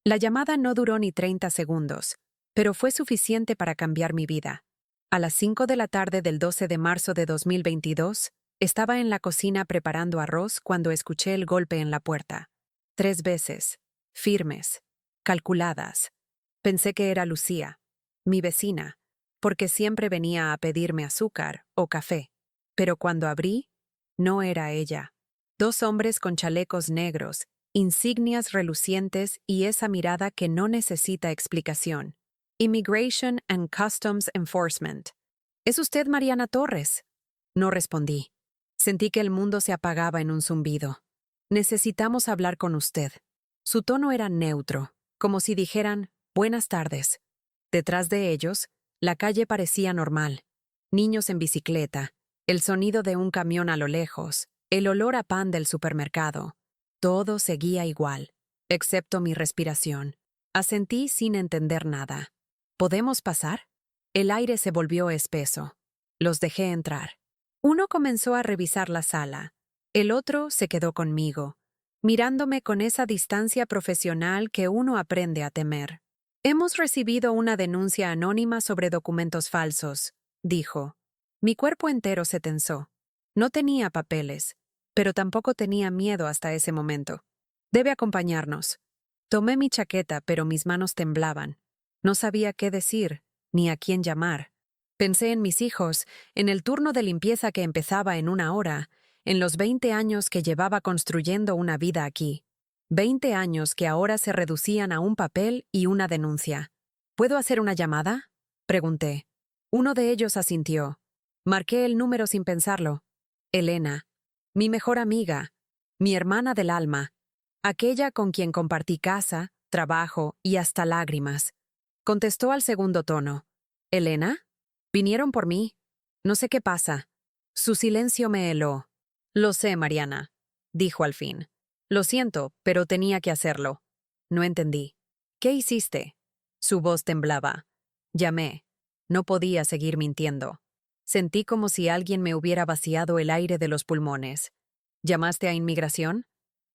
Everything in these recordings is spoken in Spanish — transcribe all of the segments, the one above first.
La llamada no duró ni 30 segundos, pero fue suficiente para cambiar mi vida. A las 5 de la tarde del 12 de marzo de 2022, estaba en la cocina preparando arroz cuando escuché el golpe en la puerta. 3 veces, firmes, calculadas. Pensé que era Lucía, mi vecina, porque siempre venía a pedirme azúcar o café. Pero cuando abrí, no era ella. 2 hombres con chalecos negros, insignias relucientes y esa mirada que no necesita explicación. Immigration and Customs Enforcement. ¿Es usted Mariana Torres? No respondí. Sentí que el mundo se apagaba en un zumbido. Necesitamos hablar con usted. Su tono era neutro, como si dijeran, buenas tardes. Detrás de ellos, la calle parecía normal. Niños en bicicleta, el sonido de un camión a lo lejos, el olor a pan del supermercado. Todo seguía igual, excepto mi respiración. Asentí sin entender nada. ¿Podemos pasar? El aire se volvió espeso. Los dejé entrar. Uno comenzó a revisar la sala. El otro se quedó conmigo, mirándome con esa distancia profesional que uno aprende a temer. Hemos recibido una denuncia anónima sobre documentos falsos, dijo. Mi cuerpo entero se tensó. No tenía papeles, pero tampoco tenía miedo hasta ese momento. Debe acompañarnos. Tomé mi chaqueta, pero mis manos temblaban. No sabía qué decir, ni a quién llamar. Pensé en mis hijos, en el turno de limpieza que empezaba en una hora, en los 20 años que llevaba construyendo una vida aquí. 20 años que ahora se reducían a un papel y una denuncia. ¿Puedo hacer una llamada? Pregunté. Uno de ellos asintió. Marqué el número sin pensarlo. Elena. Mi mejor amiga. Mi hermana del alma. Aquella con quien compartí casa, trabajo y hasta lágrimas. Contestó al segundo tono. ¿Elena? Vinieron por mí. No sé qué pasa. Su silencio me heló. Lo sé, Mariana, dijo al fin. Lo siento, pero tenía que hacerlo. No entendí. ¿Qué hiciste? Su voz temblaba. Llamé. No podía seguir mintiendo. Sentí como si alguien me hubiera vaciado el aire de los pulmones. ¿Llamaste a inmigración?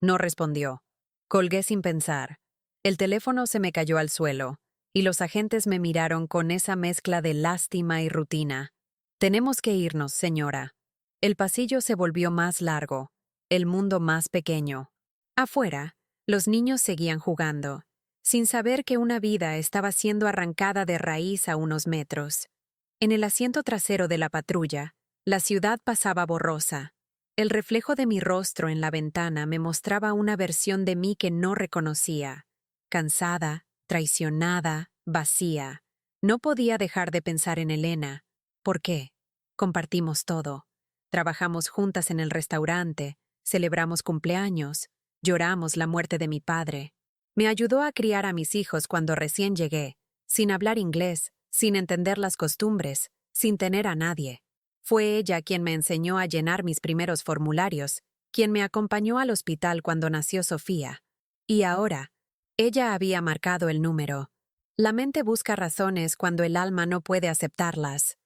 No respondió. Colgué sin pensar. El teléfono se me cayó al suelo, y los agentes me miraron con esa mezcla de lástima y rutina. Tenemos que irnos, señora. El pasillo se volvió más largo, el mundo más pequeño. Afuera, los niños seguían jugando, sin saber que una vida estaba siendo arrancada de raíz a unos metros. En el asiento trasero de la patrulla, la ciudad pasaba borrosa. El reflejo de mi rostro en la ventana me mostraba una versión de mí que no reconocía. Cansada, traicionada, vacía. No podía dejar de pensar en Elena. ¿Por qué? Compartimos todo. Trabajamos juntas en el restaurante, celebramos cumpleaños, lloramos la muerte de mi padre. Me ayudó a criar a mis hijos cuando recién llegué, sin hablar inglés, sin entender las costumbres, sin tener a nadie. Fue ella quien me enseñó a llenar mis primeros formularios, quien me acompañó al hospital cuando nació Sofía. Y ahora, ella había marcado el número. La mente busca razones cuando el alma no puede aceptarlas.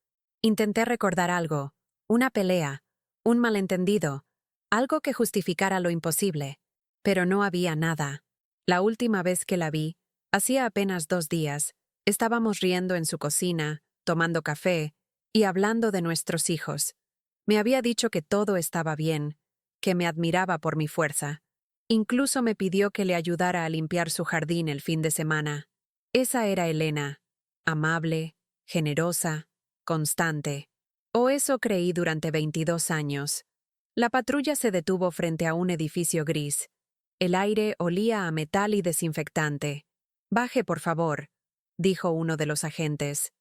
Intenté recordar algo, una pelea, un malentendido, algo que justificara lo imposible, pero no había nada. La última vez que la vi, hacía apenas 2 días, estábamos riendo en su cocina, tomando café y hablando de nuestros hijos. Me había dicho que todo estaba bien, que me admiraba por mi fuerza. Incluso me pidió que le ayudara a limpiar su jardín el fin de semana. Esa era Elena, amable, generosa, constante. O eso creí durante 22 años. La patrulla se detuvo frente a un edificio gris. El aire olía a metal y desinfectante. «Baje, por favor», dijo uno de los agentes.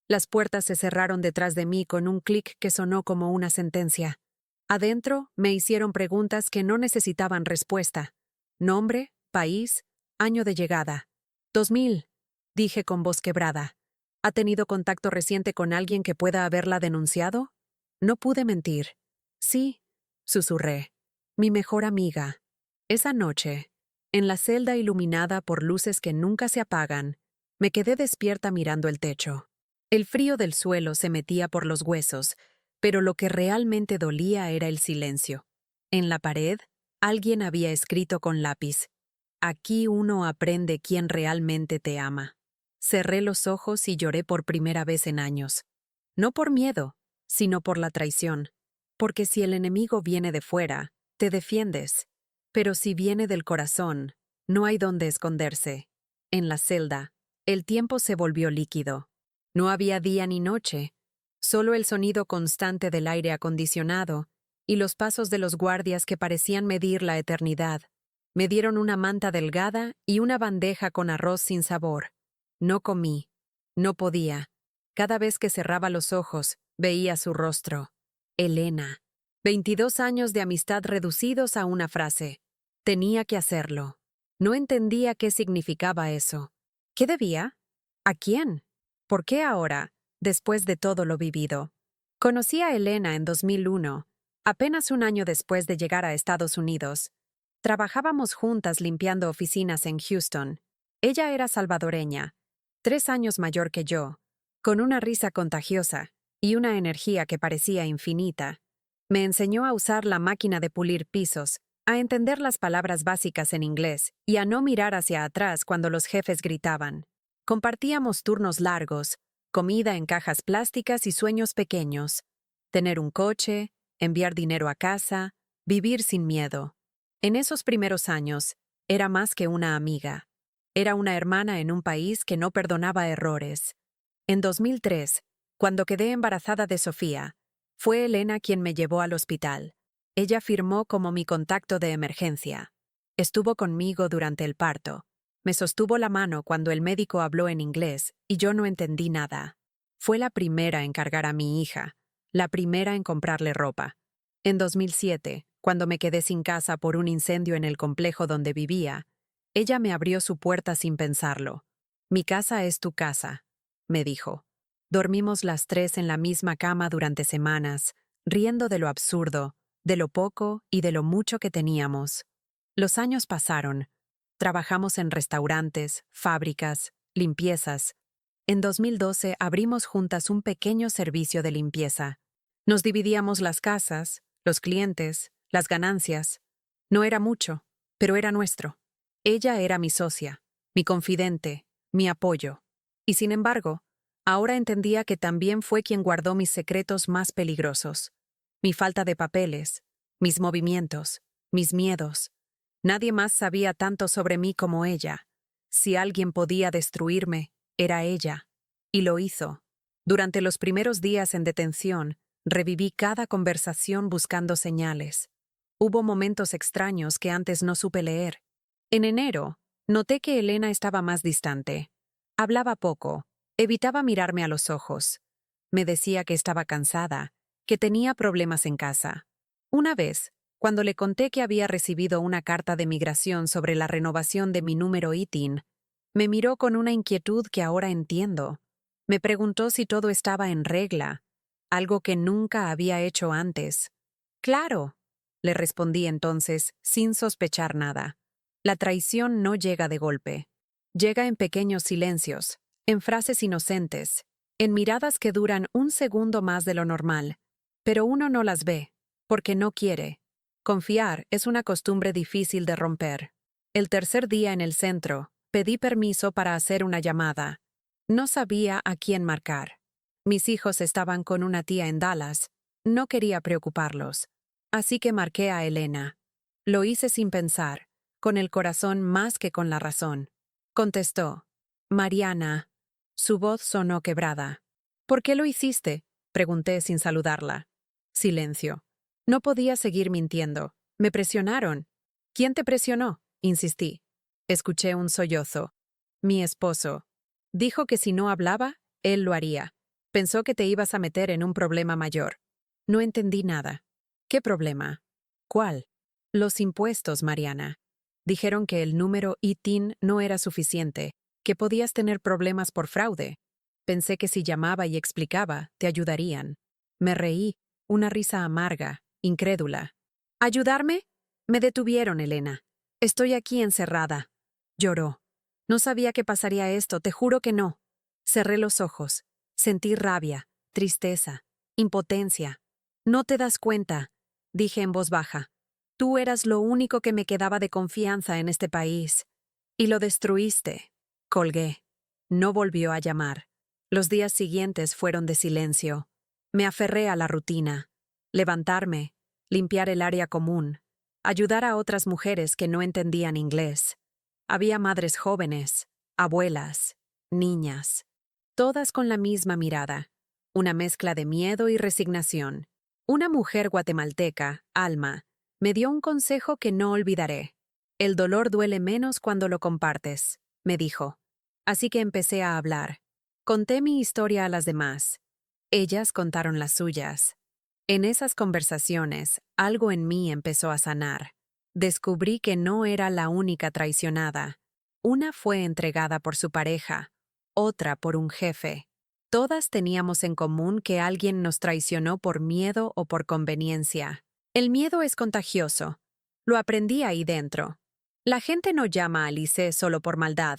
Las puertas se cerraron detrás de mí con un clic que sonó como una sentencia. Adentro me hicieron preguntas que no necesitaban respuesta. Nombre, país, año de llegada. 2000, dije con voz quebrada. ¿Ha tenido contacto reciente con alguien que pueda haberla denunciado? No pude mentir. Sí, susurré. Mi mejor amiga. Esa noche, en la celda iluminada por luces que nunca se apagan, me quedé despierta mirando el techo. El frío del suelo se metía por los huesos, pero lo que realmente dolía era el silencio. En la pared, alguien había escrito con lápiz. Aquí uno aprende quién realmente te ama. Cerré los ojos y lloré por primera vez en años. No por miedo, sino por la traición. Porque si el enemigo viene de fuera, te defiendes. Pero si viene del corazón, no hay dónde esconderse. En la celda, el tiempo se volvió líquido. No había día ni noche, solo el sonido constante del aire acondicionado y los pasos de los guardias que parecían medir la eternidad. Me dieron una manta delgada y una bandeja con arroz sin sabor. No comí. No podía. Cada vez que cerraba los ojos, veía su rostro. Elena. 22 años de amistad reducidos a una frase. Tenía que hacerlo. No entendía qué significaba eso. ¿Qué debía? ¿A quién? ¿Por qué ahora, después de todo lo vivido? Conocí a Elena en 2001, apenas un año después de llegar a Estados Unidos. Trabajábamos juntas limpiando oficinas en Houston. Ella era salvadoreña, 3 años mayor que yo, con una risa contagiosa y una energía que parecía infinita. Me enseñó a usar la máquina de pulir pisos, a entender las palabras básicas en inglés y a no mirar hacia atrás cuando los jefes gritaban. Compartíamos turnos largos, comida en cajas plásticas y sueños pequeños. Tener un coche, enviar dinero a casa, vivir sin miedo. En esos primeros años, era más que una amiga. Era una hermana en un país que no perdonaba errores. En 2003, cuando quedé embarazada de Sofía, fue Elena quien me llevó al hospital. Ella firmó como mi contacto de emergencia. Estuvo conmigo durante el parto. Me sostuvo la mano cuando el médico habló en inglés y yo no entendí nada. Fue la primera en cargar a mi hija, la primera en comprarle ropa. En 2007, cuando me quedé sin casa por un incendio en el complejo donde vivía, ella me abrió su puerta sin pensarlo. Mi casa es tu casa, me dijo. Dormimos las 3 en la misma cama durante semanas, riendo de lo absurdo, de lo poco y de lo mucho que teníamos. Los años pasaron. Trabajamos en restaurantes, fábricas, limpiezas. En 2012 abrimos juntas un pequeño servicio de limpieza. Nos dividíamos las casas, los clientes, las ganancias. No era mucho, pero era nuestro. Ella era mi socia, mi confidente, mi apoyo. Y sin embargo, ahora entendía que también fue quien guardó mis secretos más peligrosos. Mi falta de papeles, mis movimientos, mis miedos. Nadie más sabía tanto sobre mí como ella. Si alguien podía destruirme, era ella. Y lo hizo. Durante los primeros días en detención, reviví cada conversación buscando señales. Hubo momentos extraños que antes no supe leer. En enero, noté que Elena estaba más distante. Hablaba poco, evitaba mirarme a los ojos. Me decía que estaba cansada, que tenía problemas en casa. Una vez, cuando le conté que había recibido una carta de migración sobre la renovación de mi número ITIN, me miró con una inquietud que ahora entiendo. Me preguntó si todo estaba en regla, algo que nunca había hecho antes. Claro, le respondí entonces, sin sospechar nada. La traición no llega de golpe. Llega en pequeños silencios, en frases inocentes, en miradas que duran un segundo más de lo normal. Pero uno no las ve, porque no quiere. Confiar es una costumbre difícil de romper. El tercer día en el centro, pedí permiso para hacer una llamada. No sabía a quién marcar. Mis hijos estaban con una tía en Dallas. No quería preocuparlos. Así que marqué a Elena. Lo hice sin pensar, con el corazón más que con la razón. Contestó. Mariana. Su voz sonó quebrada. ¿Por qué lo hiciste? Pregunté sin saludarla. Silencio. No podía seguir mintiendo. Me presionaron. ¿Quién te presionó? Insistí. Escuché un sollozo. Mi esposo. Dijo que si no hablaba, él lo haría. Pensó que te ibas a meter en un problema mayor. No entendí nada. ¿Qué problema? ¿Cuál? Los impuestos, Mariana. Dijeron que el número ITIN no era suficiente, que podías tener problemas por fraude. Pensé que si llamaba y explicaba, te ayudarían. Me reí, una risa amarga, incrédula. ¿Ayudarme? Me detuvieron, Elena. Estoy aquí encerrada. Lloró. No sabía que pasaría esto, te juro que no. Cerré los ojos. Sentí rabia, tristeza, impotencia. No te das cuenta, dije en voz baja. Tú eras lo único que me quedaba de confianza en este país. Y lo destruiste. Colgué. No volvió a llamar. Los días siguientes fueron de silencio. Me aferré a la rutina. Levantarme, limpiar el área común, ayudar a otras mujeres que no entendían inglés. Había madres jóvenes, abuelas, niñas, todas con la misma mirada, una mezcla de miedo y resignación. Una mujer guatemalteca, Alma, me dio un consejo que no olvidaré. El dolor duele menos cuando lo compartes, me dijo. Así que empecé a hablar. Conté mi historia a las demás. Ellas contaron las suyas. En esas conversaciones, algo en mí empezó a sanar. Descubrí que no era la única traicionada. Una fue entregada por su pareja, otra por un jefe. Todas teníamos en común que alguien nos traicionó por miedo o por conveniencia. El miedo es contagioso. Lo aprendí ahí dentro. La gente no llama a Alice solo por maldad.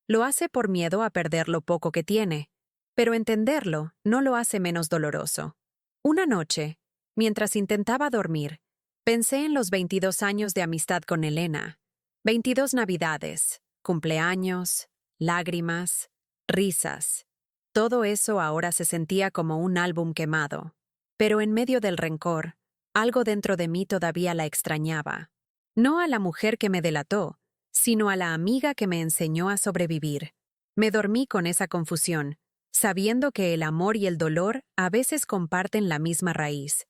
Lo hace por miedo a perder lo poco que tiene. Pero entenderlo no lo hace menos doloroso. Una noche, mientras intentaba dormir, pensé en los 22 años de amistad con Elena. 22 navidades, cumpleaños, lágrimas, risas. Todo eso ahora se sentía como un álbum quemado. Pero en medio del rencor, algo dentro de mí todavía la extrañaba. No a la mujer que me delató, sino a la amiga que me enseñó a sobrevivir. Me dormí con esa confusión, sabiendo que el amor y el dolor a veces comparten la misma raíz.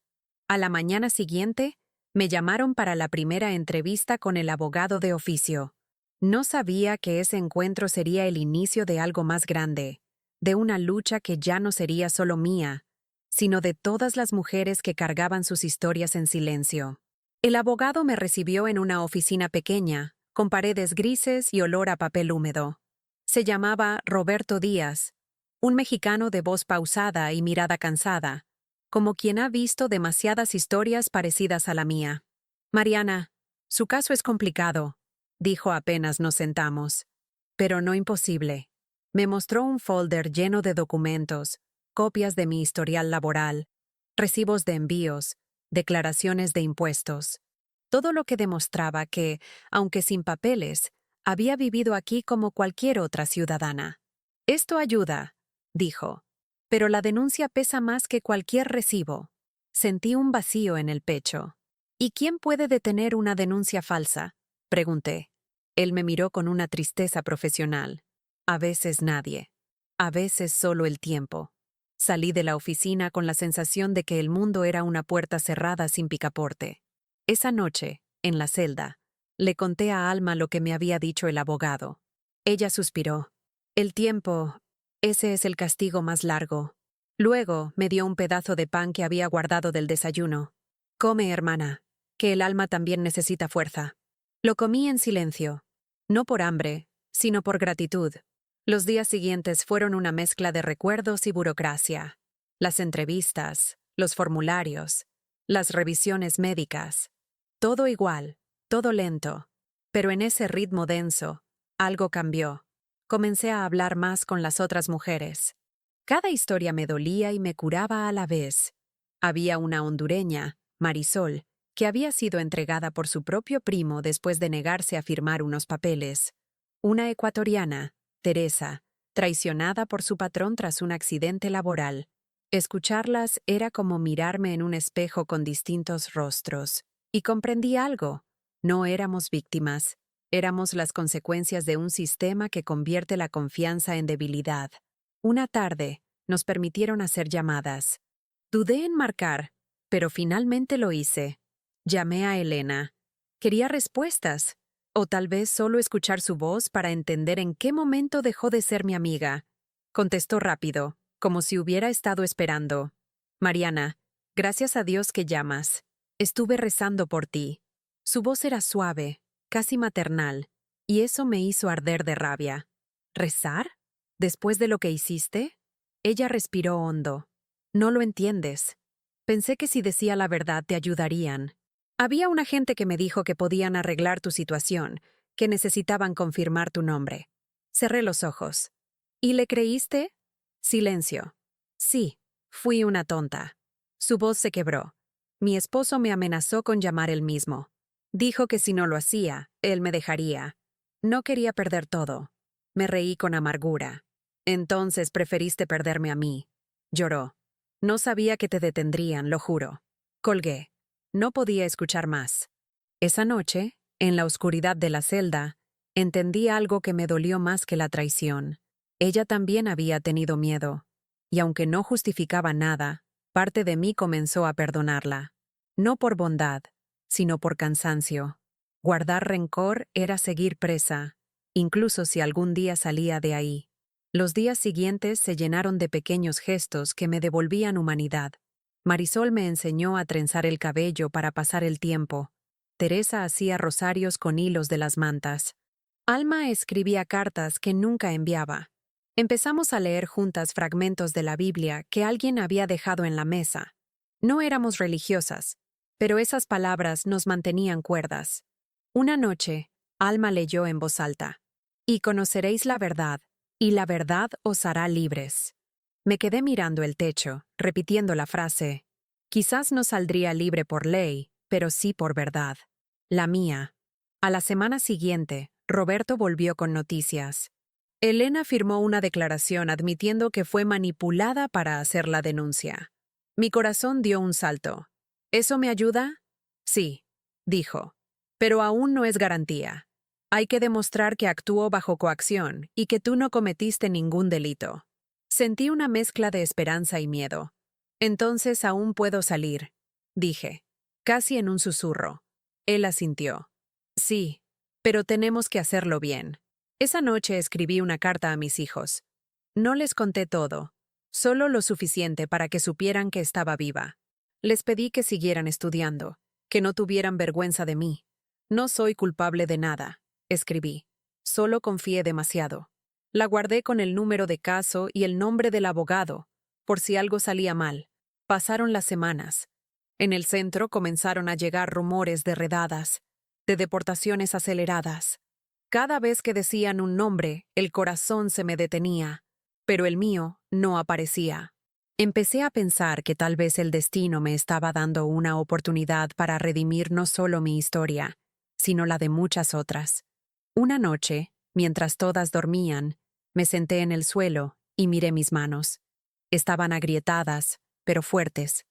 A la mañana siguiente, me llamaron para la primera entrevista con el abogado de oficio. No sabía que ese encuentro sería el inicio de algo más grande, de una lucha que ya no sería solo mía, sino de todas las mujeres que cargaban sus historias en silencio. El abogado me recibió en una oficina pequeña, con paredes grises y olor a papel húmedo. Se llamaba Roberto Díaz, un mexicano de voz pausada y mirada cansada, como quien ha visto demasiadas historias parecidas a la mía. Mariana, su caso es complicado, dijo apenas nos sentamos. Pero no imposible. Me mostró un folder lleno de documentos, copias de mi historial laboral, recibos de envíos, declaraciones de impuestos. Todo lo que demostraba que, aunque sin papeles, había vivido aquí como cualquier otra ciudadana. Esto ayuda, dijo, pero la denuncia pesa más que cualquier recibo. Sentí un vacío en el pecho. ¿Y quién puede detener una denuncia falsa?, pregunté. Él me miró con una tristeza profesional. A veces nadie. A veces solo el tiempo. Salí de la oficina con la sensación de que el mundo era una puerta cerrada sin picaporte. Esa noche, en la celda, le conté a Alma lo que me había dicho el abogado. Ella suspiró. El tiempo, ese es el castigo más largo. Luego me dio un pedazo de pan que había guardado del desayuno. Come, hermana, que el alma también necesita fuerza. Lo comí en silencio, no por hambre, sino por gratitud. Los días siguientes fueron una mezcla de recuerdos y burocracia. Las entrevistas, los formularios, las revisiones médicas. Todo igual, todo lento. Pero en ese ritmo denso, algo cambió. Comencé a hablar más con las otras mujeres. Cada historia me dolía y me curaba a la vez. Había una hondureña, Marisol, que había sido entregada por su propio primo después de negarse a firmar unos papeles. Una ecuatoriana, Teresa, traicionada por su patrón tras un accidente laboral. Escucharlas era como mirarme en un espejo con distintos rostros. Y comprendí algo. No éramos víctimas. Éramos las consecuencias de un sistema que convierte la confianza en debilidad. Una tarde, nos permitieron hacer llamadas. Dudé en marcar, pero finalmente lo hice. Llamé a Elena. Quería respuestas, o tal vez solo escuchar su voz para entender en qué momento dejó de ser mi amiga. Contestó rápido, como si hubiera estado esperando. Mariana, gracias a Dios que llamas. Estuve rezando por ti. Su voz era suave, casi maternal, y eso me hizo arder de rabia. ¿Rezar? ¿Después de lo que hiciste? Ella respiró hondo. No lo entiendes. Pensé que si decía la verdad te ayudarían. Había una gente que me dijo que podían arreglar tu situación, que necesitaban confirmar tu nombre. Cerré los ojos. ¿Y le creíste? Silencio. Sí, fui una tonta. Su voz se quebró. Mi esposo me amenazó con llamar él mismo. Dijo que si no lo hacía, él me dejaría. No quería perder todo. Me reí con amargura. Entonces preferiste perderme a mí. Lloró. No sabía que te detendrían, lo juro. Colgué. No podía escuchar más. Esa noche, en la oscuridad de la celda, entendí algo que me dolió más que la traición. Ella también había tenido miedo. Y aunque no justificaba nada, parte de mí comenzó a perdonarla. No por bondad, sino por cansancio. Guardar rencor era seguir presa, incluso si algún día salía de ahí. Los días siguientes se llenaron de pequeños gestos que me devolvían humanidad. Marisol me enseñó a trenzar el cabello para pasar el tiempo. Teresa hacía rosarios con hilos de las mantas. Alma escribía cartas que nunca enviaba. Empezamos a leer juntas fragmentos de la Biblia que alguien había dejado en la mesa. No éramos religiosas, pero esas palabras nos mantenían cuerdas. Una noche, Alma leyó en voz alta: «Y conoceréis la verdad, y la verdad os hará libres». Me quedé mirando el techo, repitiendo la frase. Quizás no saldría libre por ley, pero sí por verdad. La mía. A la semana siguiente, Roberto volvió con noticias. Elena firmó una declaración admitiendo que fue manipulada para hacer la denuncia. Mi corazón dio un salto. ¿Eso me ayuda? Sí, dijo. Pero aún no es garantía. Hay que demostrar que actuó bajo coacción y que tú no cometiste ningún delito. Sentí una mezcla de esperanza y miedo. Entonces aún puedo salir, dije, casi en un susurro. Él asintió. Sí, pero tenemos que hacerlo bien. Esa noche escribí una carta a mis hijos. No les conté todo, solo lo suficiente para que supieran que estaba viva. Les pedí que siguieran estudiando, que no tuvieran vergüenza de mí. No soy culpable de nada, escribí. Solo confié demasiado. La guardé con el número de caso y el nombre del abogado, por si algo salía mal. Pasaron las semanas. En el centro comenzaron a llegar rumores de redadas, de deportaciones aceleradas. Cada vez que decían un nombre, el corazón se me detenía, pero el mío no aparecía. Empecé a pensar que tal vez el destino me estaba dando una oportunidad para redimir no solo mi historia, sino la de muchas otras. Una noche, mientras todas dormían, me senté en el suelo y miré mis manos. Estaban agrietadas, pero fuertes.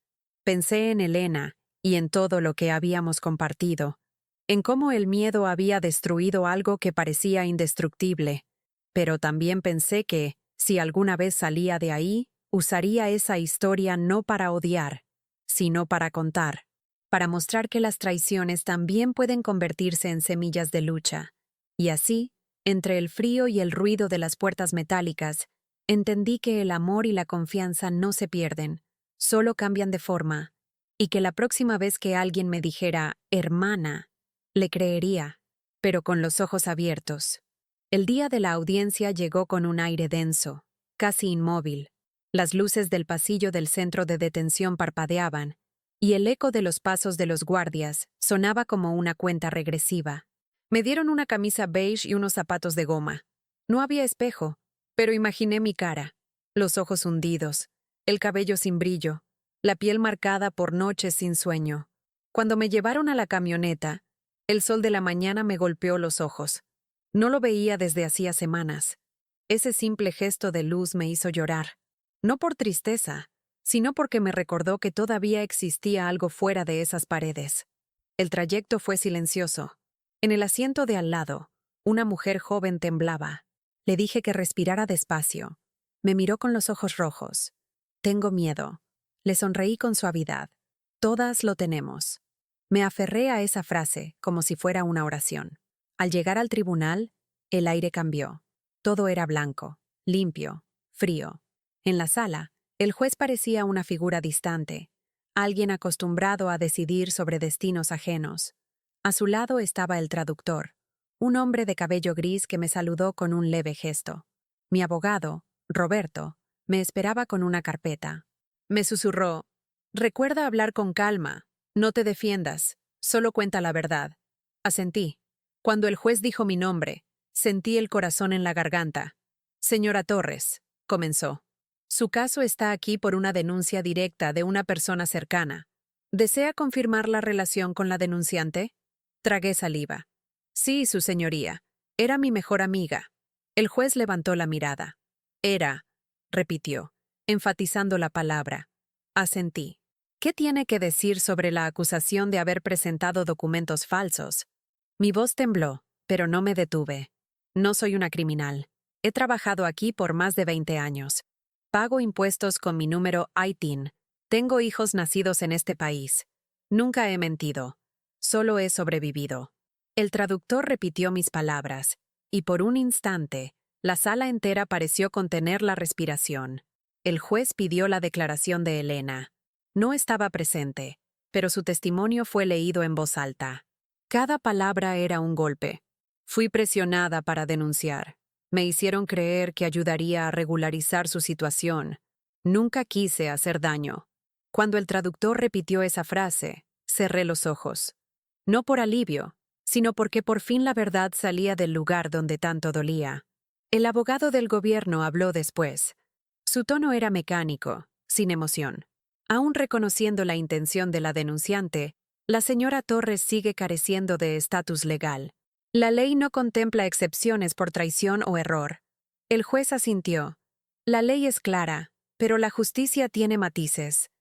Pensé en Elena y en todo lo que habíamos compartido, en cómo el miedo había destruido algo que parecía indestructible, pero también pensé que, si alguna vez salía de ahí, usaría esa historia no para odiar, sino para contar, para mostrar que las traiciones también pueden convertirse en semillas de lucha. Y así, entre el frío y el ruido de las puertas metálicas, entendí que el amor y la confianza no se pierden, solo cambian de forma, y que la próxima vez que alguien me dijera «hermana», le creería, pero con los ojos abiertos. El día de la audiencia llegó con un aire denso, casi inmóvil. Las luces del pasillo del centro de detención parpadeaban, y el eco de los pasos de los guardias sonaba como una cuenta regresiva. Me dieron una camisa beige y unos zapatos de goma. No había espejo, pero imaginé mi cara, los ojos hundidos, el cabello sin brillo, la piel marcada por noches sin sueño. Cuando me llevaron a la camioneta, el sol de la mañana me golpeó los ojos. No lo veía desde hacía semanas. Ese simple gesto de luz me hizo llorar. No por tristeza, sino porque me recordó que todavía existía algo fuera de esas paredes. El trayecto fue silencioso. En el asiento de al lado, una mujer joven temblaba. Le dije que respirara despacio. Me miró con los ojos rojos. «Tengo miedo». Le sonreí con suavidad. «Todas lo tenemos». Me aferré a esa frase como si fuera una oración. Al llegar al tribunal, el aire cambió. Todo era blanco, limpio, frío. En la sala, el juez parecía una figura distante, alguien acostumbrado a decidir sobre destinos ajenos. A su lado estaba el traductor, un hombre de cabello gris que me saludó con un leve gesto. Mi abogado, Roberto, me esperaba con una carpeta. Me susurró: «Recuerda hablar con calma. No te defiendas, solo cuenta la verdad». Asentí. Cuando el juez dijo mi nombre, sentí el corazón en la garganta. «Señora Torres», comenzó, «su caso está aquí por una denuncia directa de una persona cercana. ¿Desea confirmar la relación con la denunciante?» Tragué saliva. Sí, su señoría. Era mi mejor amiga. El juez levantó la mirada. Era, repitió, enfatizando la palabra. Asentí. ¿Qué tiene que decir sobre la acusación de haber presentado documentos falsos? Mi voz tembló, pero no me detuve. No soy una criminal. He trabajado aquí por más de 20 años. Pago impuestos con mi número ITIN. Tengo hijos nacidos en este país. Nunca he mentido. Solo he sobrevivido. El traductor repitió mis palabras, y por un instante, la sala entera pareció contener la respiración. El juez pidió la declaración de Elena. No estaba presente, pero su testimonio fue leído en voz alta. Cada palabra era un golpe. Fui presionada para denunciar. Me hicieron creer que ayudaría a regularizar su situación. Nunca quise hacer daño. Cuando el traductor repitió esa frase, cerré los ojos. No por alivio, sino porque por fin la verdad salía del lugar donde tanto dolía. El abogado del gobierno habló después. Su tono era mecánico, sin emoción. Aún reconociendo la intención de la denunciante, la señora Torres sigue careciendo de estatus legal. La ley no contempla excepciones por traición o error. El juez asintió. La ley es clara, pero la justicia tiene matices,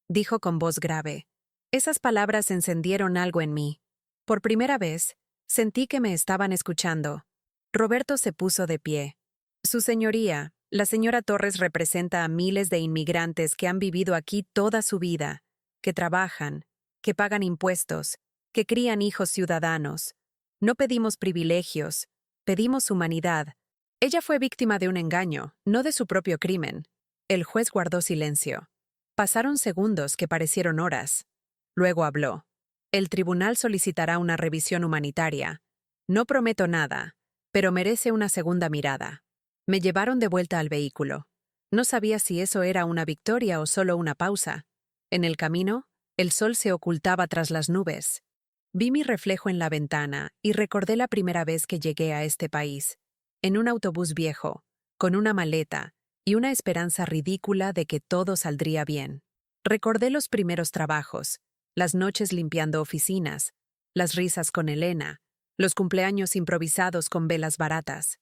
dijo con voz grave. Esas palabras encendieron algo en mí. Por primera vez, sentí que me estaban escuchando. Roberto se puso de pie. Su señoría, la señora Torres representa a miles de inmigrantes que han vivido aquí toda su vida, que trabajan, que pagan impuestos, que crían hijos ciudadanos. No pedimos privilegios, pedimos humanidad. Ella fue víctima de un engaño, no de su propio crimen. El juez guardó silencio. Pasaron segundos que parecieron horas. Luego habló. El tribunal solicitará una revisión humanitaria. No prometo nada, pero merece una segunda mirada. Me llevaron de vuelta al vehículo. No sabía si eso era una victoria o solo una pausa. En el camino, el sol se ocultaba tras las nubes. Vi mi reflejo en la ventana y recordé la primera vez que llegué a este país, en un autobús viejo, con una maleta y una esperanza ridícula de que todo saldría bien. Recordé los primeros trabajos, las noches limpiando oficinas, las risas con Elena, los cumpleaños improvisados con velas baratas.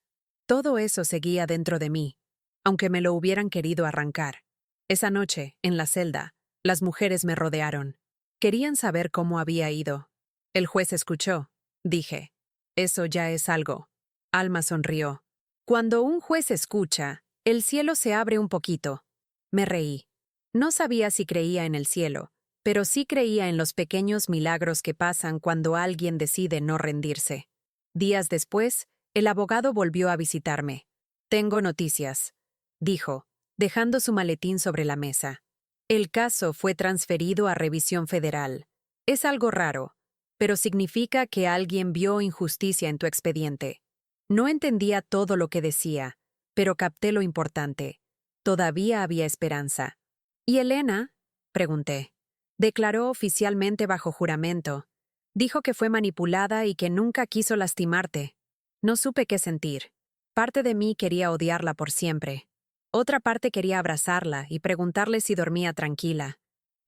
Todo eso seguía dentro de mí, aunque me lo hubieran querido arrancar. Esa noche, en la celda, las mujeres me rodearon. Querían saber cómo había ido. El juez escuchó. Dije, eso ya es algo. Alma sonrió. Cuando un juez escucha, el cielo se abre un poquito. Me reí. No sabía si creía en el cielo, pero sí creía en los pequeños milagros que pasan cuando alguien decide no rendirse. Días después, el abogado volvió a visitarme. Tengo noticias, dijo, dejando su maletín sobre la mesa. El caso fue transferido a revisión federal. Es algo raro, pero significa que alguien vio injusticia en tu expediente. No entendía todo lo que decía, pero capté lo importante. Todavía había esperanza. ¿Y Elena? Pregunté. Declaró oficialmente bajo juramento. Dijo que fue manipulada y que nunca quiso lastimarte. No supe qué sentir. Parte de mí quería odiarla por siempre. Otra parte quería abrazarla y preguntarle si dormía tranquila.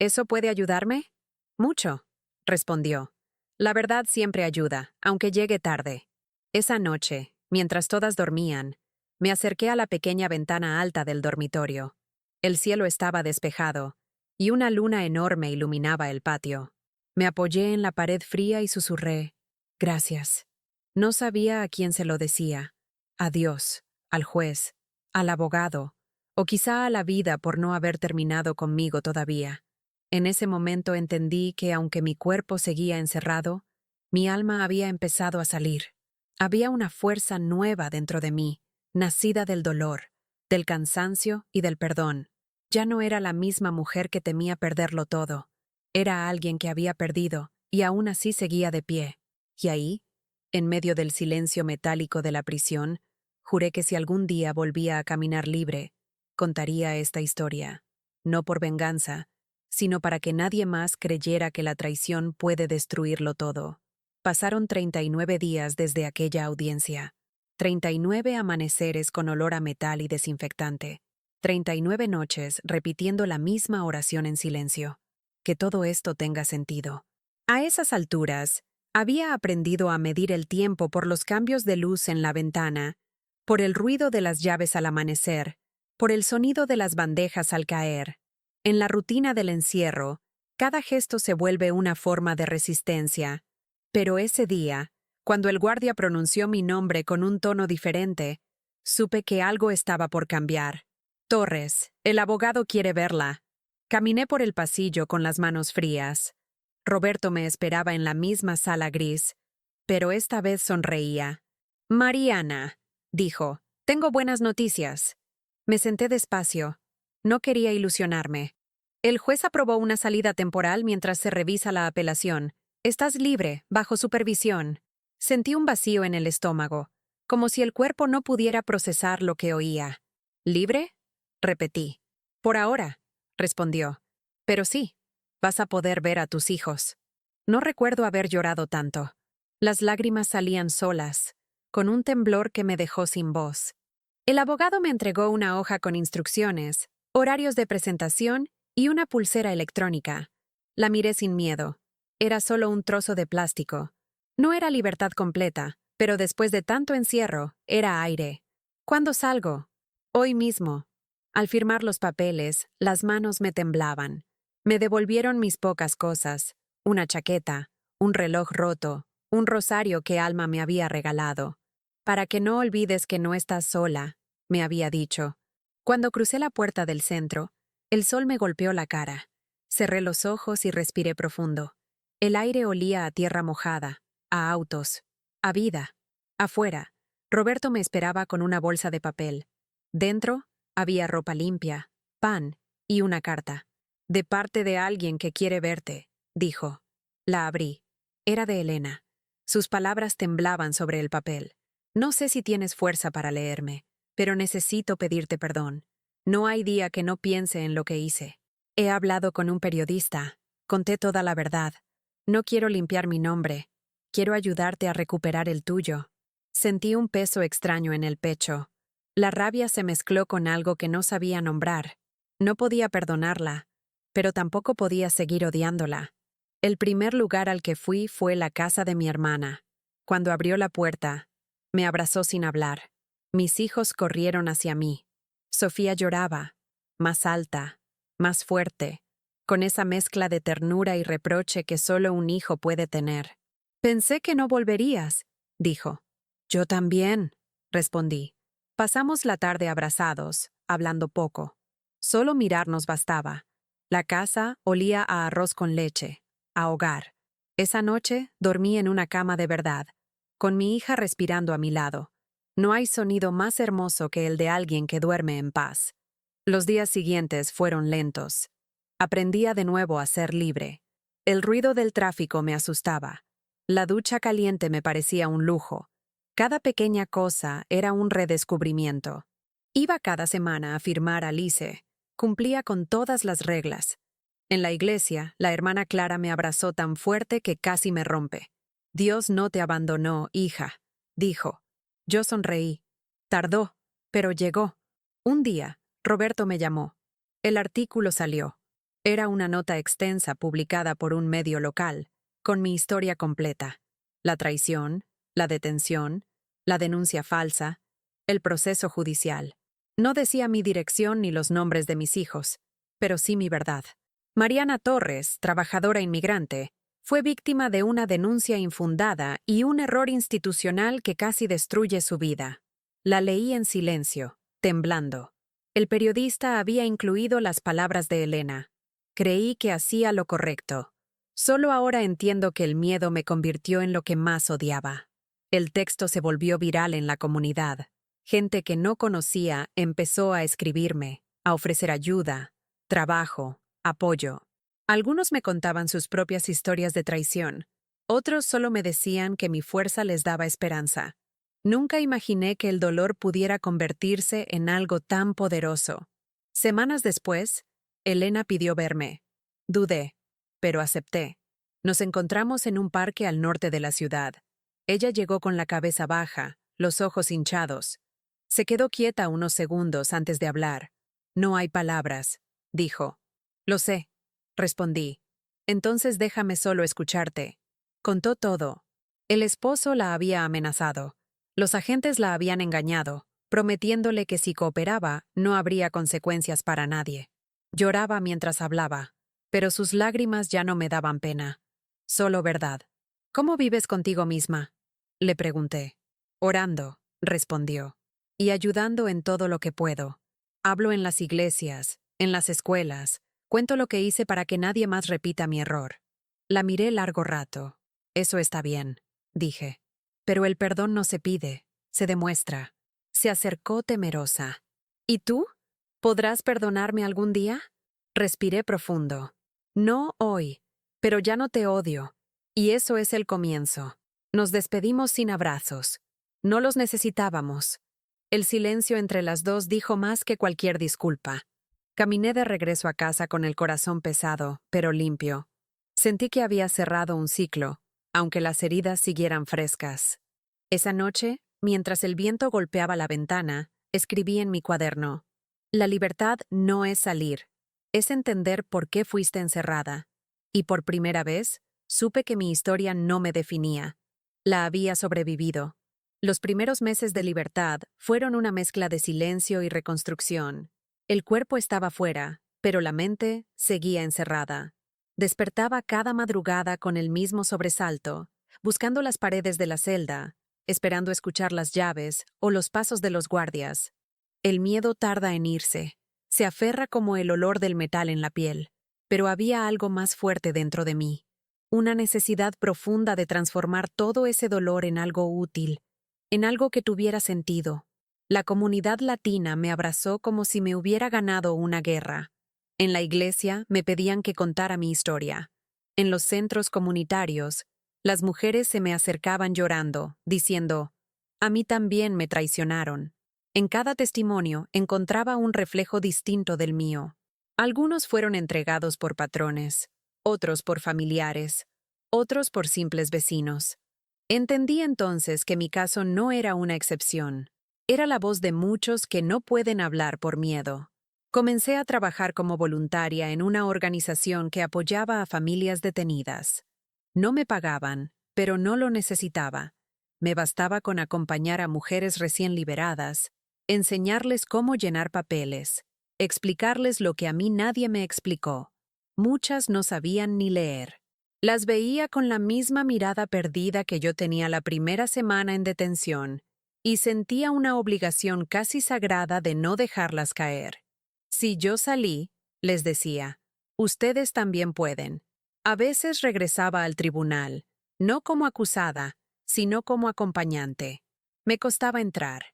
¿Eso puede ayudarme? Mucho, respondió. La verdad siempre ayuda, aunque llegue tarde. Esa noche, mientras todas dormían, me acerqué a la pequeña ventana alta del dormitorio. El cielo estaba despejado, y una luna enorme iluminaba el patio. Me apoyé en la pared fría y susurré, «Gracias». No sabía a quién se lo decía. A Dios, al juez, al abogado, o quizá a la vida por no haber terminado conmigo todavía. En ese momento entendí que aunque mi cuerpo seguía encerrado, mi alma había empezado a salir. Había una fuerza nueva dentro de mí, nacida del dolor, del cansancio y del perdón. Ya no era la misma mujer que temía perderlo todo. Era alguien que había perdido y aún así seguía de pie. Y ahí, en medio del silencio metálico de la prisión, juré que si algún día volvía a caminar libre, contaría esta historia, no por venganza, sino para que nadie más creyera que la traición puede destruirlo todo. Pasaron 39 días desde aquella audiencia, 39 amaneceres con olor a metal y desinfectante, 39 noches repitiendo la misma oración en silencio. Que todo esto tenga sentido. A esas alturas, Había aprendido a medir el tiempo por los cambios de luz en la ventana, por el ruido de las llaves al amanecer, por el sonido de las bandejas al caer. En la rutina del encierro, cada gesto se vuelve una forma de resistencia. Pero ese día, cuando el guardia pronunció mi nombre con un tono diferente, supe que algo estaba por cambiar. Torres, el abogado quiere verla. Caminé por el pasillo con las manos frías. Roberto me esperaba en la misma sala gris, pero esta vez sonreía. Mariana, dijo, tengo buenas noticias. Me senté despacio. No quería ilusionarme. El juez aprobó una salida temporal mientras se revisa la apelación. Estás libre, bajo supervisión. Sentí un vacío en el estómago, como si el cuerpo no pudiera procesar lo que oía. ¿Libre? Repetí. Por ahora, respondió. Pero sí, vas a poder ver a tus hijos. No recuerdo haber llorado tanto. Las lágrimas salían solas, con un temblor que me dejó sin voz. El abogado me entregó una hoja con instrucciones, horarios de presentación y una pulsera electrónica. La miré sin miedo. Era solo un trozo de plástico. No era libertad completa, pero después de tanto encierro, era aire. ¿Cuándo salgo? Hoy mismo. Al firmar los papeles, las manos me temblaban. Me devolvieron mis pocas cosas, una chaqueta, un reloj roto, un rosario que Alma me había regalado. Para que no olvides que no estás sola, me había dicho. Cuando crucé la puerta del centro, el sol me golpeó la cara. Cerré los ojos y respiré profundo. El aire olía a tierra mojada, a autos, a vida. Afuera, Roberto me esperaba con una bolsa de papel. Dentro, había ropa limpia, pan y una carta. De parte de alguien que quiere verte, dijo. La abrí. Era de Elena. Sus palabras temblaban sobre el papel. No sé si tienes fuerza para leerme, pero necesito pedirte perdón. No hay día que no piense en lo que hice. He hablado con un periodista. Conté toda la verdad. No quiero limpiar mi nombre. Quiero ayudarte a recuperar el tuyo. Sentí un peso extraño en el pecho. La rabia se mezcló con algo que no sabía nombrar. No podía perdonarla, pero tampoco podía seguir odiándola. El primer lugar al que fui fue la casa de mi hermana. Cuando abrió la puerta, me abrazó sin hablar. Mis hijos corrieron hacia mí. Sofía lloraba, más alta, más fuerte, con esa mezcla de ternura y reproche que solo un hijo puede tener. Pensé que no volverías, dijo. Yo también, respondí. Pasamos la tarde abrazados, hablando poco. Solo mirarnos bastaba. La casa olía a arroz con leche, a hogar. Esa noche dormí en una cama de verdad, con mi hija respirando a mi lado. No hay sonido más hermoso que el de alguien que duerme en paz. Los días siguientes fueron lentos. Aprendía de nuevo a ser libre. El ruido del tráfico me asustaba. La ducha caliente me parecía un lujo. Cada pequeña cosa era un redescubrimiento. Iba cada semana a firmar a Lice. Cumplía con todas las reglas. En la iglesia, la hermana Clara me abrazó tan fuerte que casi me rompe. Dios no te abandonó, hija, dijo. Yo sonreí. Tardó, pero llegó. Un día, Roberto me llamó. El artículo salió. Era una nota extensa publicada por un medio local, con mi historia completa. La traición, la detención, la denuncia falsa, el proceso judicial. No decía mi dirección ni los nombres de mis hijos, pero sí mi verdad. Mariana Torres, trabajadora inmigrante, fue víctima de una denuncia infundada y un error institucional que casi destruye su vida. La leí en silencio, temblando. El periodista había incluido las palabras de Elena. Creí que hacía lo correcto. Solo ahora entiendo que el miedo me convirtió en lo que más odiaba. El texto se volvió viral en la comunidad. Gente que no conocía empezó a escribirme, a ofrecer ayuda, trabajo, apoyo. Algunos me contaban sus propias historias de traición. Otros solo me decían que mi fuerza les daba esperanza. Nunca imaginé que el dolor pudiera convertirse en algo tan poderoso. Semanas después, Elena pidió verme. Dudé, pero acepté. Nos encontramos en un parque al norte de la ciudad. Ella llegó con la cabeza baja, los ojos hinchados. Se quedó quieta unos segundos antes de hablar. No hay palabras, dijo. Lo sé, respondí. Entonces déjame solo escucharte. Contó todo. El esposo la había amenazado. Los agentes la habían engañado, prometiéndole que si cooperaba no habría consecuencias para nadie. Lloraba mientras hablaba, pero sus lágrimas ya no me daban pena. Solo verdad. ¿Cómo vives contigo misma? Le pregunté. Orando, respondió, y ayudando en todo lo que puedo. Hablo en las iglesias, en las escuelas, cuento lo que hice para que nadie más repita mi error. La miré largo rato. Eso está bien, dije. Pero el perdón no se pide, se demuestra. Se acercó temerosa. ¿Y tú? ¿Podrás perdonarme algún día? Respiré profundo. No hoy, pero ya no te odio. Y eso es el comienzo. Nos despedimos sin abrazos. No los necesitábamos. El silencio entre las dos dijo más que cualquier disculpa. Caminé de regreso a casa con el corazón pesado, pero limpio. Sentí que había cerrado un ciclo, aunque las heridas siguieran frescas. Esa noche, mientras el viento golpeaba la ventana, escribí en mi cuaderno: la libertad no es salir, es entender por qué fuiste encerrada. Y por primera vez, supe que mi historia no me definía. La había sobrevivido. Los primeros meses de libertad fueron una mezcla de silencio y reconstrucción. El cuerpo estaba fuera, pero la mente seguía encerrada. Despertaba cada madrugada con el mismo sobresalto, buscando las paredes de la celda, esperando escuchar las llaves o los pasos de los guardias. El miedo tarda en irse, se aferra como el olor del metal en la piel, pero había algo más fuerte dentro de mí, una necesidad profunda de transformar todo ese dolor en algo útil, en algo que tuviera sentido. La comunidad latina me abrazó como si me hubiera ganado una guerra. En la iglesia me pedían que contara mi historia. En los centros comunitarios, las mujeres se me acercaban llorando, diciendo: a mí también me traicionaron. En cada testimonio encontraba un reflejo distinto del mío. Algunos fueron entregados por patrones, otros por familiares, otros por simples vecinos. Entendí entonces que mi caso no era una excepción. Era la voz de muchos que no pueden hablar por miedo. Comencé a trabajar como voluntaria en una organización que apoyaba a familias detenidas. No me pagaban, pero no lo necesitaba. Me bastaba con acompañar a mujeres recién liberadas, enseñarles cómo llenar papeles, explicarles lo que a mí nadie me explicó. Muchas no sabían ni leer. Las veía con la misma mirada perdida que yo tenía la primera semana en detención, y sentía una obligación casi sagrada de no dejarlas caer. Si yo salí, les decía, ustedes también pueden. A veces regresaba al tribunal, no como acusada, sino como acompañante. Me costaba entrar.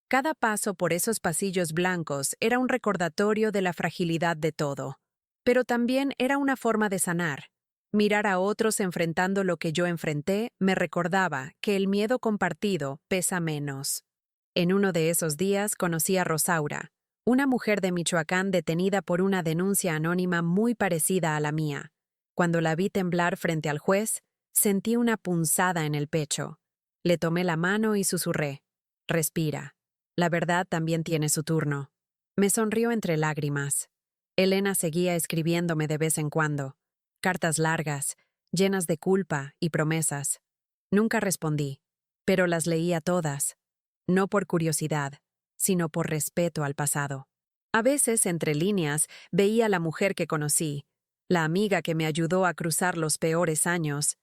Cada paso por esos pasillos blancos era un recordatorio de la fragilidad de todo. Pero también era una forma de sanar. Mirar a otros enfrentando lo que yo enfrenté me recordaba que el miedo compartido pesa menos. En uno de esos días conocí a Rosaura, una mujer de Michoacán detenida por una denuncia anónima muy parecida a la mía. Cuando la vi temblar frente al juez, sentí una punzada en el pecho. Le tomé la mano y susurré: respira. La verdad también tiene su turno. Me sonrió entre lágrimas. Elena seguía escribiéndome de vez en cuando. Cartas largas, llenas de culpa y promesas. Nunca respondí, pero las leía todas, no por curiosidad, sino por respeto al pasado. A veces, entre líneas, veía a la mujer que conocí, la amiga que me ayudó a cruzar los peores años,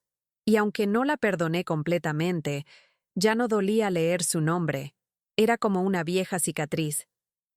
y aunque no la perdoné completamente, ya no dolía leer su nombre. Era como una vieja cicatriz,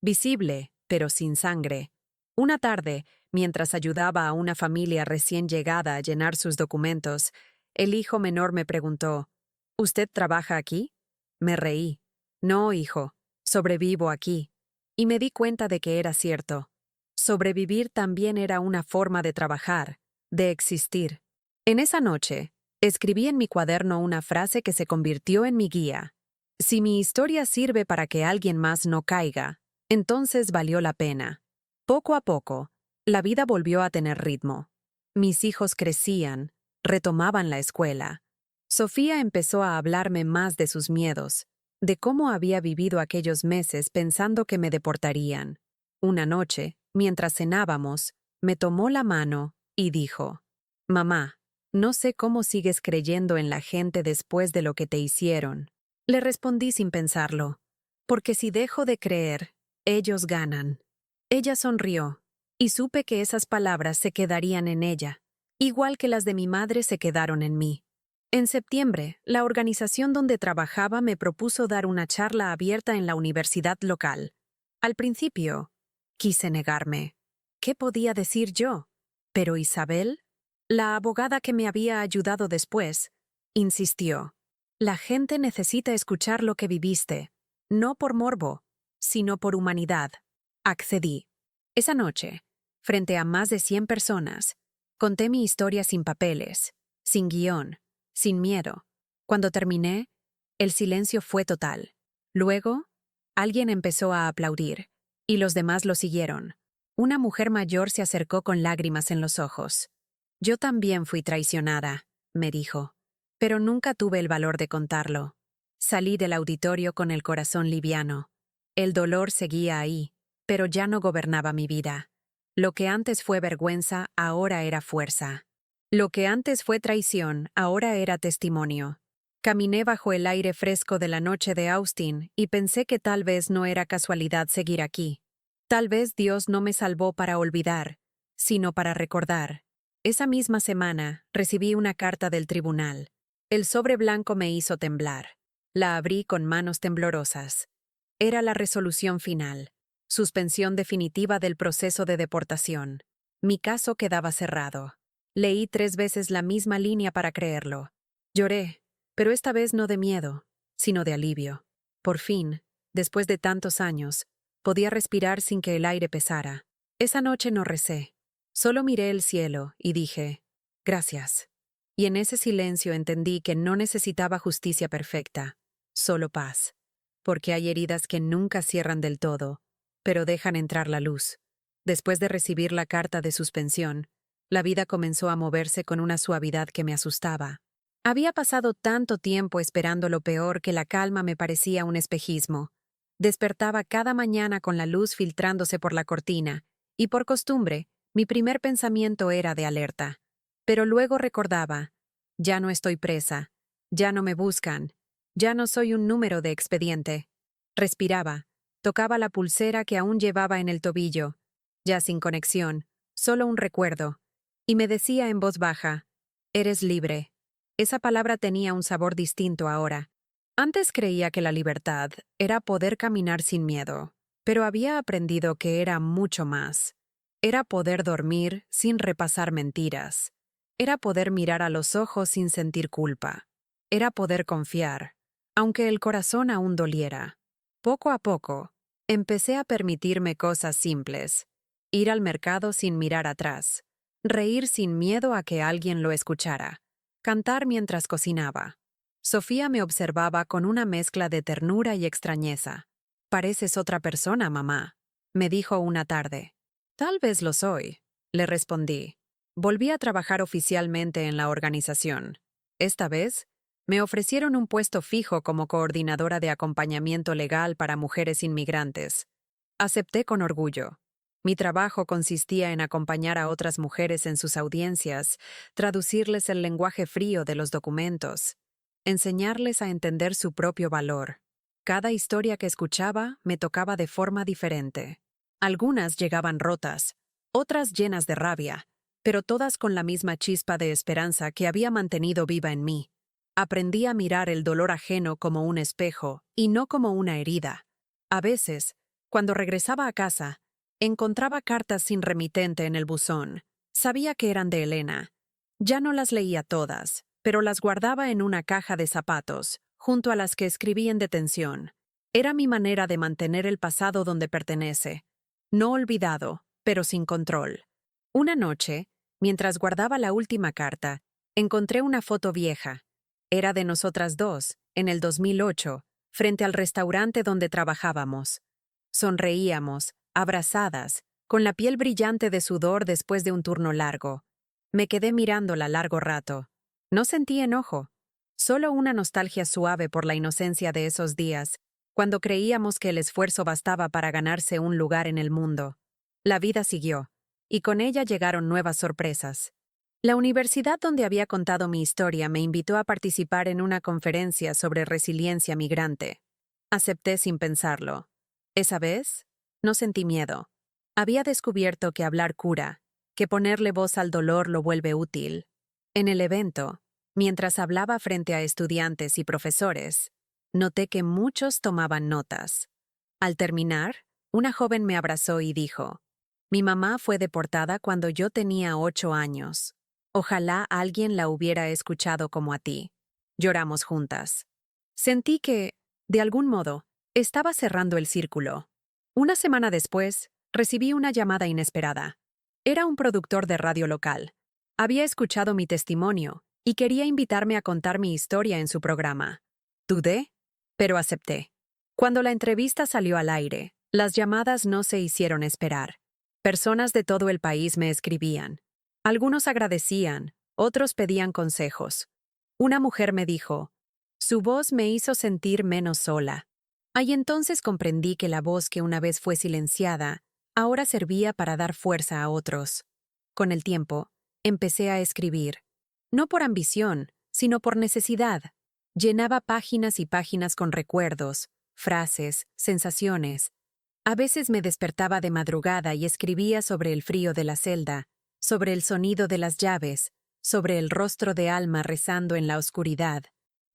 visible, pero sin sangre. Una tarde, mientras ayudaba a una familia recién llegada a llenar sus documentos, el hijo menor me preguntó: ¿usted trabaja aquí? Me reí. No, hijo, sobrevivo aquí. Y me di cuenta de que era cierto. Sobrevivir también era una forma de trabajar, de existir. En esa noche, escribí en mi cuaderno una frase que se convirtió en mi guía. Si mi historia sirve para que alguien más no caiga, entonces valió la pena. Poco a poco, la vida volvió a tener ritmo. Mis hijos crecían, retomaban la escuela. Sofía empezó a hablarme más de sus miedos, de cómo había vivido aquellos meses pensando que me deportarían. Una noche, mientras cenábamos, me tomó la mano y dijo: «Mamá, No sé cómo sigues creyendo en la gente después de lo que te hicieron. Le respondí sin pensarlo. Porque si dejo de creer, ellos ganan. Ella sonrió, y supe que esas palabras se quedarían en ella, igual que las de mi madre se quedaron en mí. En septiembre, la organización donde trabajaba me propuso dar una charla abierta en la universidad local. Al principio, quise negarme. ¿Qué podía decir yo? Pero Isabel, la abogada que me había ayudado después, insistió. La gente necesita escuchar lo que viviste, no por morbo, sino por humanidad. Accedí. Esa noche, frente a más de 100 personas, conté mi historia sin papeles, sin guión, sin miedo. Cuando terminé, el silencio fue total. Luego, alguien empezó a aplaudir, y los demás lo siguieron. Una mujer mayor se acercó con lágrimas en los ojos. Yo también fui traicionada, me dijo, pero nunca tuve el valor de contarlo. Salí del auditorio con el corazón liviano. El dolor seguía ahí, pero ya no gobernaba mi vida. Lo que antes fue vergüenza, ahora era fuerza. Lo que antes fue traición, ahora era testimonio. Caminé bajo el aire fresco de la noche de Austin y pensé que tal vez no era casualidad seguir aquí. Tal vez Dios no me salvó para olvidar, sino para recordar. Esa misma semana recibí una carta del tribunal. El sobre blanco me hizo temblar. La abrí con manos temblorosas. Era la resolución final. Suspensión definitiva del proceso de deportación. Mi caso quedaba cerrado. Leí 3 veces la misma línea para creerlo. Lloré, pero esta vez no de miedo, sino de alivio. Por fin, después de tantos años, podía respirar sin que el aire pesara. Esa noche no recé. Solo miré el cielo y dije, gracias. Y en ese silencio entendí que no necesitaba justicia perfecta, solo paz. Porque hay heridas que nunca cierran del todo, pero dejan entrar la luz. Después de recibir la carta de suspensión, la vida comenzó a moverse con una suavidad que me asustaba. Había pasado tanto tiempo esperando lo peor que la calma me parecía un espejismo. Despertaba cada mañana con la luz filtrándose por la cortina, y por costumbre, mi primer pensamiento era de alerta. Pero luego recordaba, ya no estoy presa, ya no me buscan, ya no soy un número de expediente. Respiraba, tocaba la pulsera que aún llevaba en el tobillo, ya sin conexión, solo un recuerdo, y me decía en voz baja, eres libre. Esa palabra tenía un sabor distinto ahora. Antes creía que la libertad era poder caminar sin miedo, pero había aprendido que era mucho más. Era poder dormir sin repasar mentiras. Era poder mirar a los ojos sin sentir culpa. Era poder confiar, aunque el corazón aún doliera. Poco a poco, empecé a permitirme cosas simples. Ir al mercado sin mirar atrás. Reír sin miedo a que alguien lo escuchara. Cantar mientras cocinaba. Sofía me observaba con una mezcla de ternura y extrañeza. «Pareces otra persona, mamá», me dijo una tarde. «Tal vez lo soy», le respondí. Volví a trabajar oficialmente en la organización. Esta vez, me ofrecieron un puesto fijo como coordinadora de acompañamiento legal para mujeres inmigrantes. Acepté con orgullo. Mi trabajo consistía en acompañar a otras mujeres en sus audiencias, traducirles el lenguaje frío de los documentos, enseñarles a entender su propio valor. Cada historia que escuchaba me tocaba de forma diferente. Algunas llegaban rotas, otras llenas de rabia, pero todas con la misma chispa de esperanza que había mantenido viva en mí. Aprendí a mirar el dolor ajeno como un espejo y no como una herida. A veces, cuando regresaba a casa, encontraba cartas sin remitente en el buzón. Sabía que eran de Elena. Ya no las leía todas, pero las guardaba en una caja de zapatos, junto a las que escribí en detención. Era mi manera de mantener el pasado donde pertenece. No olvidado, pero sin control. Una noche, mientras guardaba la última carta, encontré una foto vieja. Era de nosotras dos, en el 2008, frente al restaurante donde trabajábamos. Sonreíamos, abrazadas, con la piel brillante de sudor después de un turno largo. Me quedé mirándola largo rato. No sentí enojo, solo una nostalgia suave por la inocencia de esos días, cuando creíamos que el esfuerzo bastaba para ganarse un lugar en el mundo. La vida siguió, y con ella llegaron nuevas sorpresas. La universidad donde había contado mi historia me invitó a participar en una conferencia sobre resiliencia migrante. Acepté sin pensarlo. Esa vez, no sentí miedo. Había descubierto que hablar cura, que ponerle voz al dolor lo vuelve útil. En el evento, mientras hablaba frente a estudiantes y profesores, noté que muchos tomaban notas. Al terminar, una joven me abrazó y dijo: «Mi mamá fue deportada cuando yo tenía 8 años. Ojalá alguien la hubiera escuchado como a ti». Lloramos juntas. Sentí que, de algún modo, estaba cerrando el círculo. Una semana después, recibí una llamada inesperada. Era un productor de radio local. Había escuchado mi testimonio y quería invitarme a contar mi historia en su programa. Dudé, pero acepté. Cuando la entrevista salió al aire, las llamadas no se hicieron esperar. Personas de todo el país me escribían. Algunos agradecían, otros pedían consejos. Una mujer me dijo: «Su voz me hizo sentir menos sola». Ahí entonces comprendí que la voz que una vez fue silenciada, ahora servía para dar fuerza a otros. Con el tiempo, empecé a escribir. No por ambición, sino por necesidad. Llenaba páginas y páginas con recuerdos, frases, sensaciones. A veces me despertaba de madrugada y escribía sobre el frío de la celda, sobre el sonido de las llaves, sobre el rostro de Alma rezando en la oscuridad.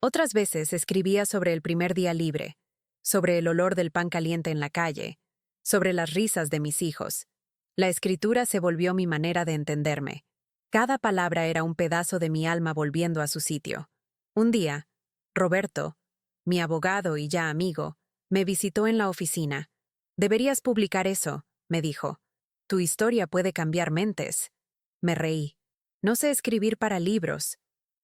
Otras veces escribía sobre el primer día libre, sobre el olor del pan caliente en la calle, sobre las risas de mis hijos. La escritura se volvió mi manera de entenderme. Cada palabra era un pedazo de mi alma volviendo a su sitio. Un día, Roberto, mi abogado y ya amigo, me visitó en la oficina. «Deberías publicar eso», me dijo. «Tu historia puede cambiar mentes». Me reí. «No sé escribir para libros».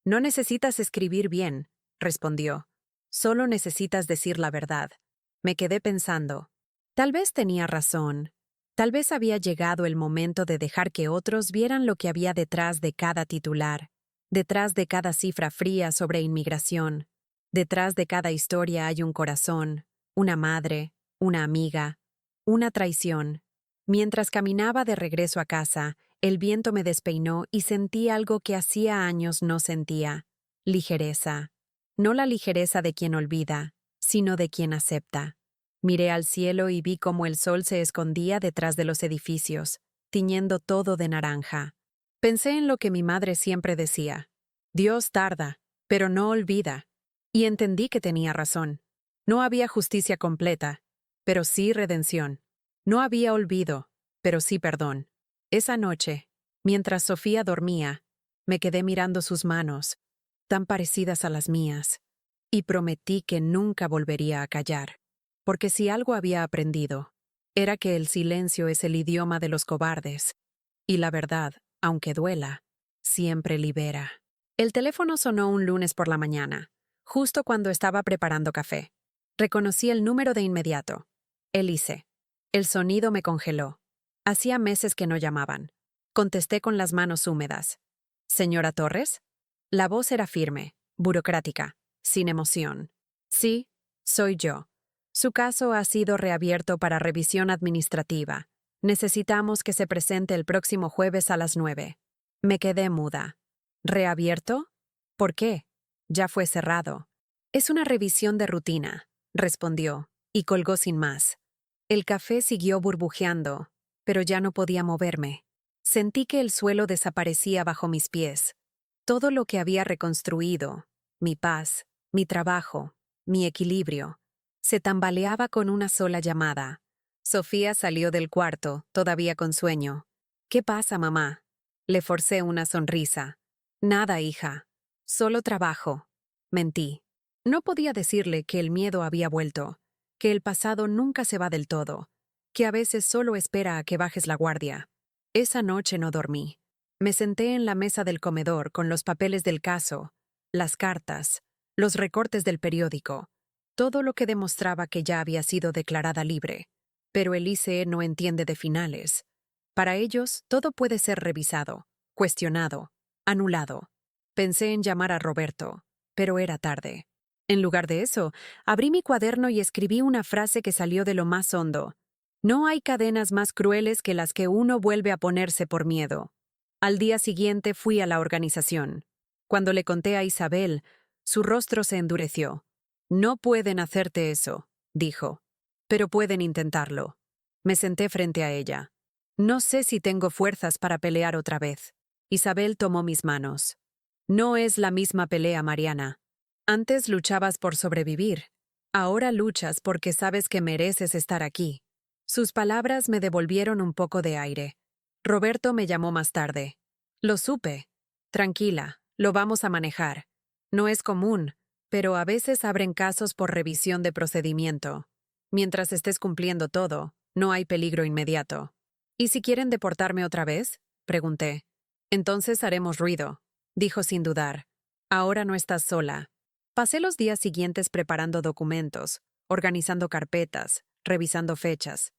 «No necesitas escribir bien», respondió. «Solo necesitas decir la verdad». Me quedé pensando. Tal vez tenía razón. Tal vez había llegado el momento de dejar que otros vieran lo que había detrás de cada titular, detrás de cada cifra fría sobre inmigración. Detrás de cada historia hay un corazón, una madre, una amiga, una traición. Mientras caminaba de regreso a casa, el viento me despeinó y sentí algo que hacía años no sentía: ligereza. No la ligereza de quien olvida, sino de quien acepta. Miré al cielo y vi cómo el sol se escondía detrás de los edificios, tiñendo todo de naranja. Pensé en lo que mi madre siempre decía: «Dios tarda, pero no olvida». Y entendí que tenía razón. No había justicia completa, pero sí redención. No había olvido, pero sí perdón. Esa noche, mientras Sofía dormía, me quedé mirando sus manos, tan parecidas a las mías, y prometí que nunca volvería a callar. Porque si algo había aprendido, era que el silencio es el idioma de los cobardes, y la verdad, aunque duela, siempre libera. El teléfono sonó un lunes por la mañana, justo cuando estaba preparando café. Reconocí el número de inmediato. Elise. El sonido me congeló. Hacía meses que no llamaban. Contesté con las manos húmedas. «¿Señora Torres?» La voz era firme, burocrática, sin emoción. «Sí, soy yo. Su caso ha sido reabierto para revisión administrativa. Necesitamos que se presente el próximo jueves a las 9». Me quedé muda. «¿Reabierto? ¿Por qué? Ya fue cerrado». «Es una revisión de rutina», respondió, y colgó sin más. El café siguió burbujeando, pero ya no podía moverme. Sentí que el suelo desaparecía bajo mis pies. Todo lo que había reconstruido, mi paz, mi trabajo, mi equilibrio, se tambaleaba con una sola llamada. Sofía salió del cuarto, todavía con sueño. «¿Qué pasa, mamá?» Le forcé una sonrisa. «Nada, hija. Solo trabajo». Mentí. No podía decirle que el miedo había vuelto, que el pasado nunca se va del todo, que a veces solo espera a que bajes la guardia. Esa noche no dormí. Me senté en la mesa del comedor con los papeles del caso, las cartas, los recortes del periódico, todo lo que demostraba que ya había sido declarada libre. Pero el ICE no entiende de finales. Para ellos, todo puede ser revisado, cuestionado, anulado. Pensé en llamar a Roberto, pero era tarde. En lugar de eso, abrí mi cuaderno y escribí una frase que salió de lo más hondo. «No hay cadenas más crueles que las que uno vuelve a ponerse por miedo». Al día siguiente fui a la organización. Cuando le conté a Isabel, su rostro se endureció. No pueden hacerte eso, dijo. Pero pueden intentarlo. Me senté frente a ella. No sé si tengo fuerzas para pelear otra vez. Isabel tomó mis manos. No es la misma pelea, Mariana. Antes luchabas por sobrevivir. Ahora luchas porque sabes que mereces estar aquí. Sus palabras me devolvieron un poco de aire. Roberto me llamó más tarde. Lo supe. Tranquila, lo vamos a manejar. No es común, pero a veces abren casos por revisión de procedimiento. Mientras estés cumpliendo todo, no hay peligro inmediato. ¿Y si quieren deportarme otra vez? Pregunté. Entonces haremos ruido, dijo sin dudar. Ahora no estás sola. Pasé los días siguientes preparando documentos, organizando carpetas, revisando fechas.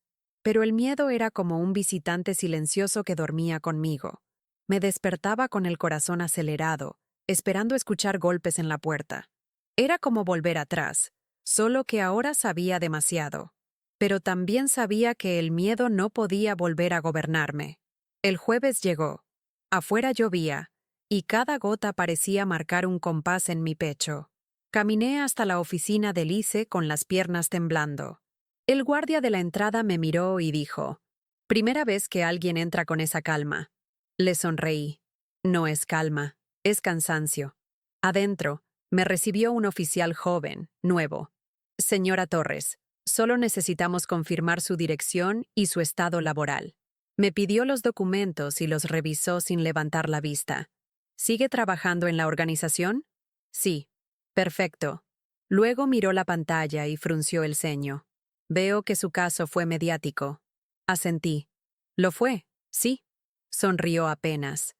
Pero el miedo era como un visitante silencioso que dormía conmigo. Me despertaba con el corazón acelerado, esperando escuchar golpes en la puerta. Era como volver atrás, solo que ahora sabía demasiado. Pero también sabía que el miedo no podía volver a gobernarme. El jueves llegó. Afuera llovía, y cada gota parecía marcar un compás en mi pecho. Caminé hasta la oficina de Lice con las piernas temblando. El guardia de la entrada me miró y dijo, «Primera vez que alguien entra con esa calma». Le sonreí. No es calma, es cansancio. Adentro, me recibió un oficial joven, nuevo. «Señora Torres, solo necesitamos confirmar su dirección y su estado laboral». Me pidió los documentos y los revisó sin levantar la vista. «¿Sigue trabajando en la organización?» «Sí». «Perfecto». Luego miró la pantalla y frunció el ceño. «Veo que su caso fue mediático». Asentí. «¿Lo fue?» «Sí». Sonrió apenas.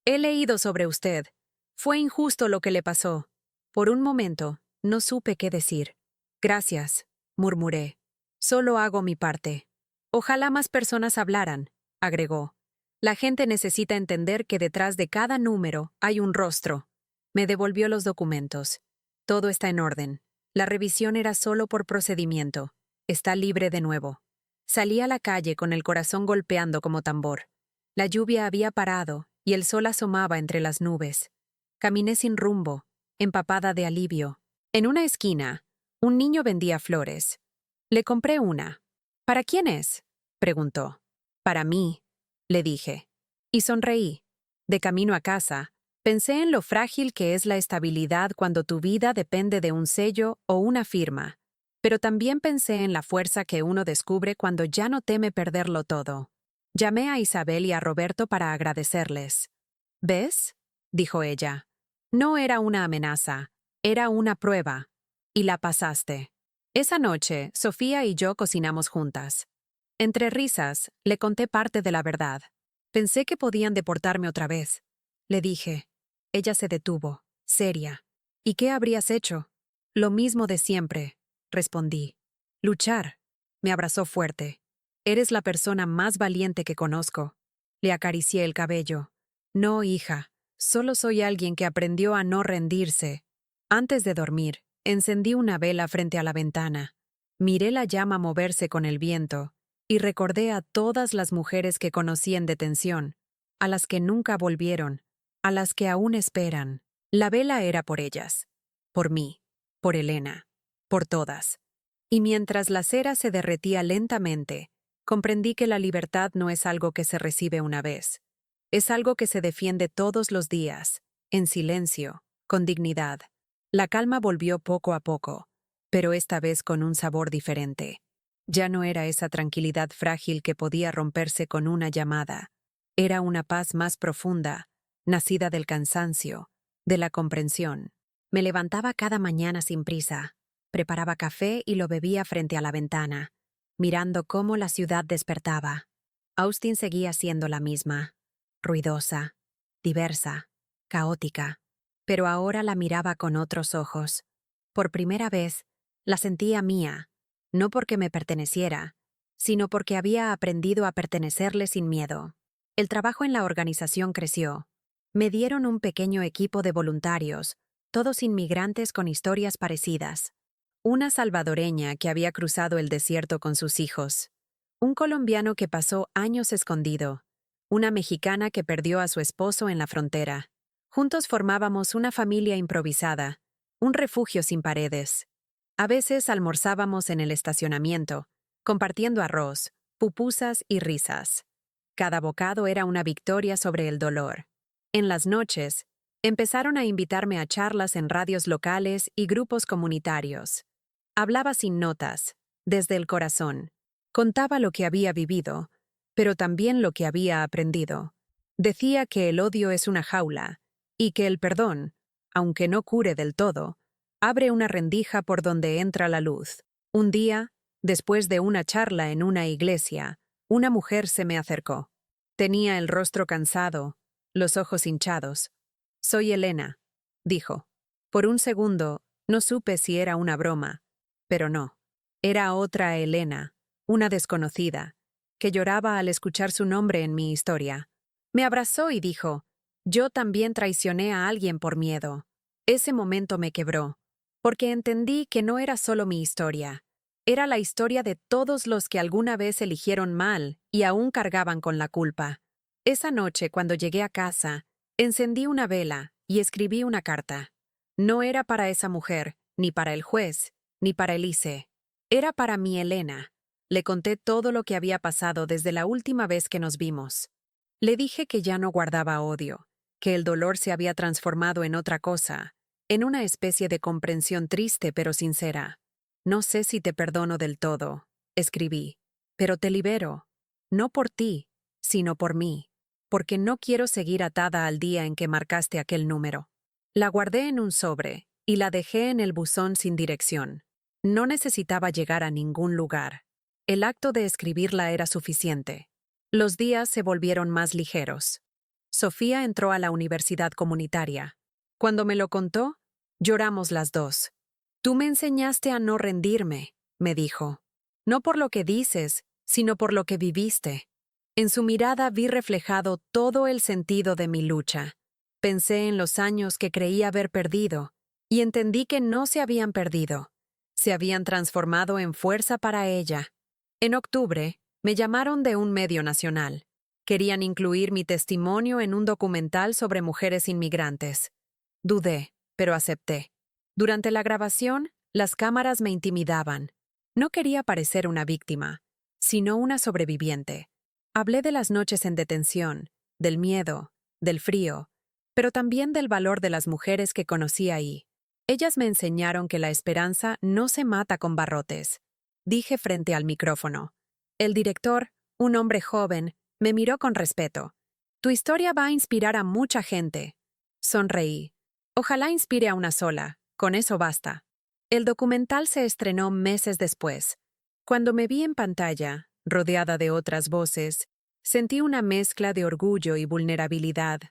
«He leído sobre usted. Fue injusto lo que le pasó». Por un momento, no supe qué decir. «Gracias», murmuré. «Solo hago mi parte». «Ojalá más personas hablaran», agregó. «La gente necesita entender que detrás de cada número hay un rostro». Me devolvió los documentos. «Todo está en orden. La revisión era solo por procedimiento. Está libre de nuevo». Salí a la calle con el corazón golpeando como tambor. La lluvia había parado y el sol asomaba entre las nubes. Caminé sin rumbo, empapada de alivio. En una esquina, un niño vendía flores. Le compré una. «¿Para quién es?», preguntó. «Para mí», le dije. Y sonreí. De camino a casa, pensé en lo frágil que es la estabilidad cuando tu vida depende de un sello o una firma. Pero también pensé en la fuerza que uno descubre cuando ya no teme perderlo todo. Llamé a Isabel y a Roberto para agradecerles. «¿Ves?», dijo ella. «No era una amenaza, era una prueba. Y la pasaste». Esa noche, Sofía y yo cocinamos juntas. Entre risas, le conté parte de la verdad. Pensé que podían deportarme otra vez. Le dije. Ella se detuvo, seria. «¿Y qué habrías hecho?» «Lo mismo de siempre», respondí. «Luchar». Me abrazó fuerte. «Eres la persona más valiente que conozco». Le acaricié el cabello. «No, hija, solo soy alguien que aprendió a no rendirse». Antes de dormir, encendí una vela frente a la ventana. Miré la llama moverse con el viento y recordé a todas las mujeres que conocí en detención, a las que nunca volvieron, a las que aún esperan. La vela era por ellas, por mí, por Elena, por todas. Y mientras la cera se derretía lentamente, comprendí que la libertad no es algo que se recibe una vez. Es algo que se defiende todos los días, en silencio, con dignidad. La calma volvió poco a poco, pero esta vez con un sabor diferente. Ya no era esa tranquilidad frágil que podía romperse con una llamada. Era una paz más profunda, nacida del cansancio, de la comprensión. Me levantaba cada mañana sin prisa. Preparaba café y lo bebía frente a la ventana, mirando cómo la ciudad despertaba. Austin seguía siendo la misma, ruidosa, diversa, caótica, pero ahora la miraba con otros ojos. Por primera vez, la sentía mía, no porque me perteneciera, sino porque había aprendido a pertenecerle sin miedo. El trabajo en la organización creció. Me dieron un pequeño equipo de voluntarios, todos inmigrantes con historias parecidas. Una salvadoreña que había cruzado el desierto con sus hijos. Un colombiano que pasó años escondido. una mexicana que perdió a su esposo en la frontera. Juntos formábamos una familia improvisada, un refugio sin paredes. A veces almorzábamos en el estacionamiento, compartiendo arroz, pupusas y risas. Cada bocado era una victoria sobre el dolor. En las noches, empezaron a invitarme a charlas en radios locales y grupos comunitarios. Hablaba sin notas, desde el corazón. Contaba lo que había vivido, pero también lo que había aprendido. Decía que el odio es una jaula, y que el perdón, aunque no cure del todo, abre una rendija por donde entra la luz. Un día, después de una charla en una iglesia, una mujer se me acercó. Tenía el rostro cansado, los ojos hinchados. «Soy Elena», dijo. Por un segundo, no supe si era una broma, pero no. Era otra Elena, una desconocida, que lloraba al escuchar su nombre en mi historia. Me abrazó y dijo, «Yo también traicioné a alguien por miedo». Ese momento me quebró, porque entendí que no era solo mi historia. Era la historia de todos los que alguna vez eligieron mal y aún cargaban con la culpa. Esa noche, cuando llegué a casa, encendí una vela y escribí una carta. No era para esa mujer, ni para el juez, ni para Elise. Era para mi Elena. Le conté todo lo que había pasado desde la última vez que nos vimos. Le dije que ya no guardaba odio, que el dolor se había transformado en otra cosa, en una especie de comprensión triste pero sincera. «No sé si te perdono del todo», escribí, «pero te libero, no por ti, sino por mí, porque no quiero seguir atada al día en que marcaste aquel número». La guardé en un sobre y la dejé en el buzón sin dirección. No necesitaba llegar a ningún lugar. El acto de escribirla era suficiente. Los días se volvieron más ligeros. Sofía entró a la universidad comunitaria. Cuando me lo contó, lloramos las dos. «Tú me enseñaste a no rendirme», me dijo. «No por lo que dices, sino por lo que viviste». En su mirada vi reflejado todo el sentido de mi lucha. Pensé en los años que creí haber perdido, y entendí que no se habían perdido. Se habían transformado en fuerza para ella. En octubre, me llamaron de un medio nacional. Querían incluir mi testimonio en un documental sobre mujeres inmigrantes. Dudé, pero acepté. Durante la grabación, las cámaras me intimidaban. No quería parecer una víctima, sino una sobreviviente. Hablé de las noches en detención, del miedo, del frío, pero también del valor de las mujeres que conocí ahí. Ellas me enseñaron que la esperanza no se mata con barrotes. Dije frente al micrófono. El director, un hombre joven, me miró con respeto. «Tu historia va a inspirar a mucha gente». Sonreí. «Ojalá inspire a una sola. Con eso basta». El documental se estrenó meses después. Cuando me vi en pantalla, rodeada de otras voces, sentí una mezcla de orgullo y vulnerabilidad.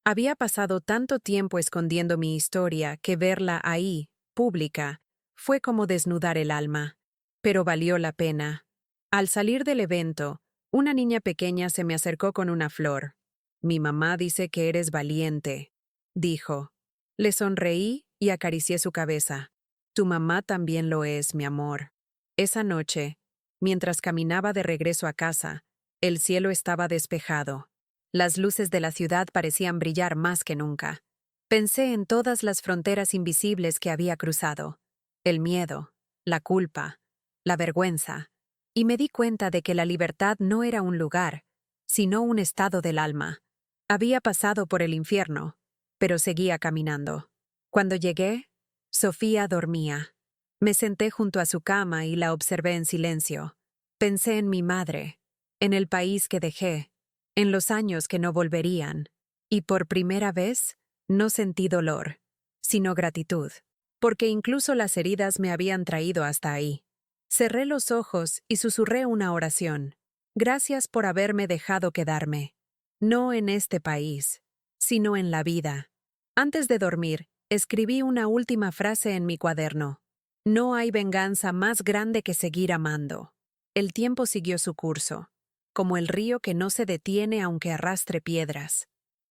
Había pasado tanto tiempo escondiendo mi historia que verla ahí, pública, fue como desnudar el alma. Pero valió la pena. Al salir del evento, una niña pequeña se me acercó con una flor. «Mi mamá dice que eres valiente», dijo. Le sonreí y acaricié su cabeza. «Tu mamá también lo es, mi amor». Esa noche, mientras caminaba de regreso a casa, el cielo estaba despejado. Las luces de la ciudad parecían brillar más que nunca. Pensé en todas las fronteras invisibles que había cruzado. El miedo, la culpa, la vergüenza. Y me di cuenta de que la libertad no era un lugar, sino un estado del alma. Había pasado por el infierno, pero seguía caminando. Cuando llegué, Sofía dormía. Me senté junto a su cama y la observé en silencio. Pensé en mi madre, en el país que dejé, en los años que no volverían, y por primera vez no sentí dolor, sino gratitud, porque incluso las heridas me habían traído hasta ahí. Cerré los ojos y susurré una oración. Gracias por haberme dejado quedarme. No en este país, sino en la vida. Antes de dormir, escribí una última frase en mi cuaderno. No hay venganza más grande que seguir amando. El tiempo siguió su curso, como el río que no se detiene aunque arrastre piedras.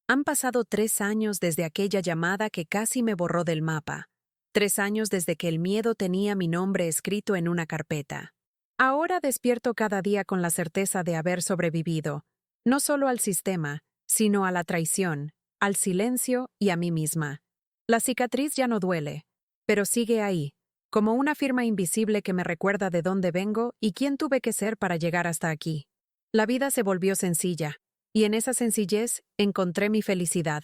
Han pasado 3 años desde aquella llamada que casi me borró del mapa. 3 años desde que el miedo tenía mi nombre escrito en una carpeta. Ahora despierto cada día con la certeza de haber sobrevivido, No solo al sistema, sino a la traición, al silencio y a mí misma. La cicatriz ya no duele, pero sigue ahí, como una firma invisible que me recuerda de dónde vengo y quién tuve que ser para llegar hasta aquí. La vida se volvió sencilla, y en esa sencillez encontré mi felicidad.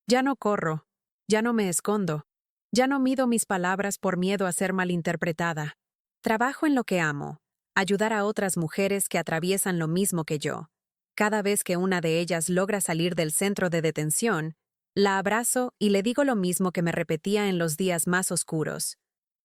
Ya no corro, ya no me escondo, ya no mido mis palabras por miedo a ser malinterpretada. Trabajo en lo que amo, ayudar a otras mujeres que atraviesan lo mismo que yo. Cada vez que una de ellas logra salir del centro de detención, la abrazo y le digo lo mismo que me repetía en los días más oscuros.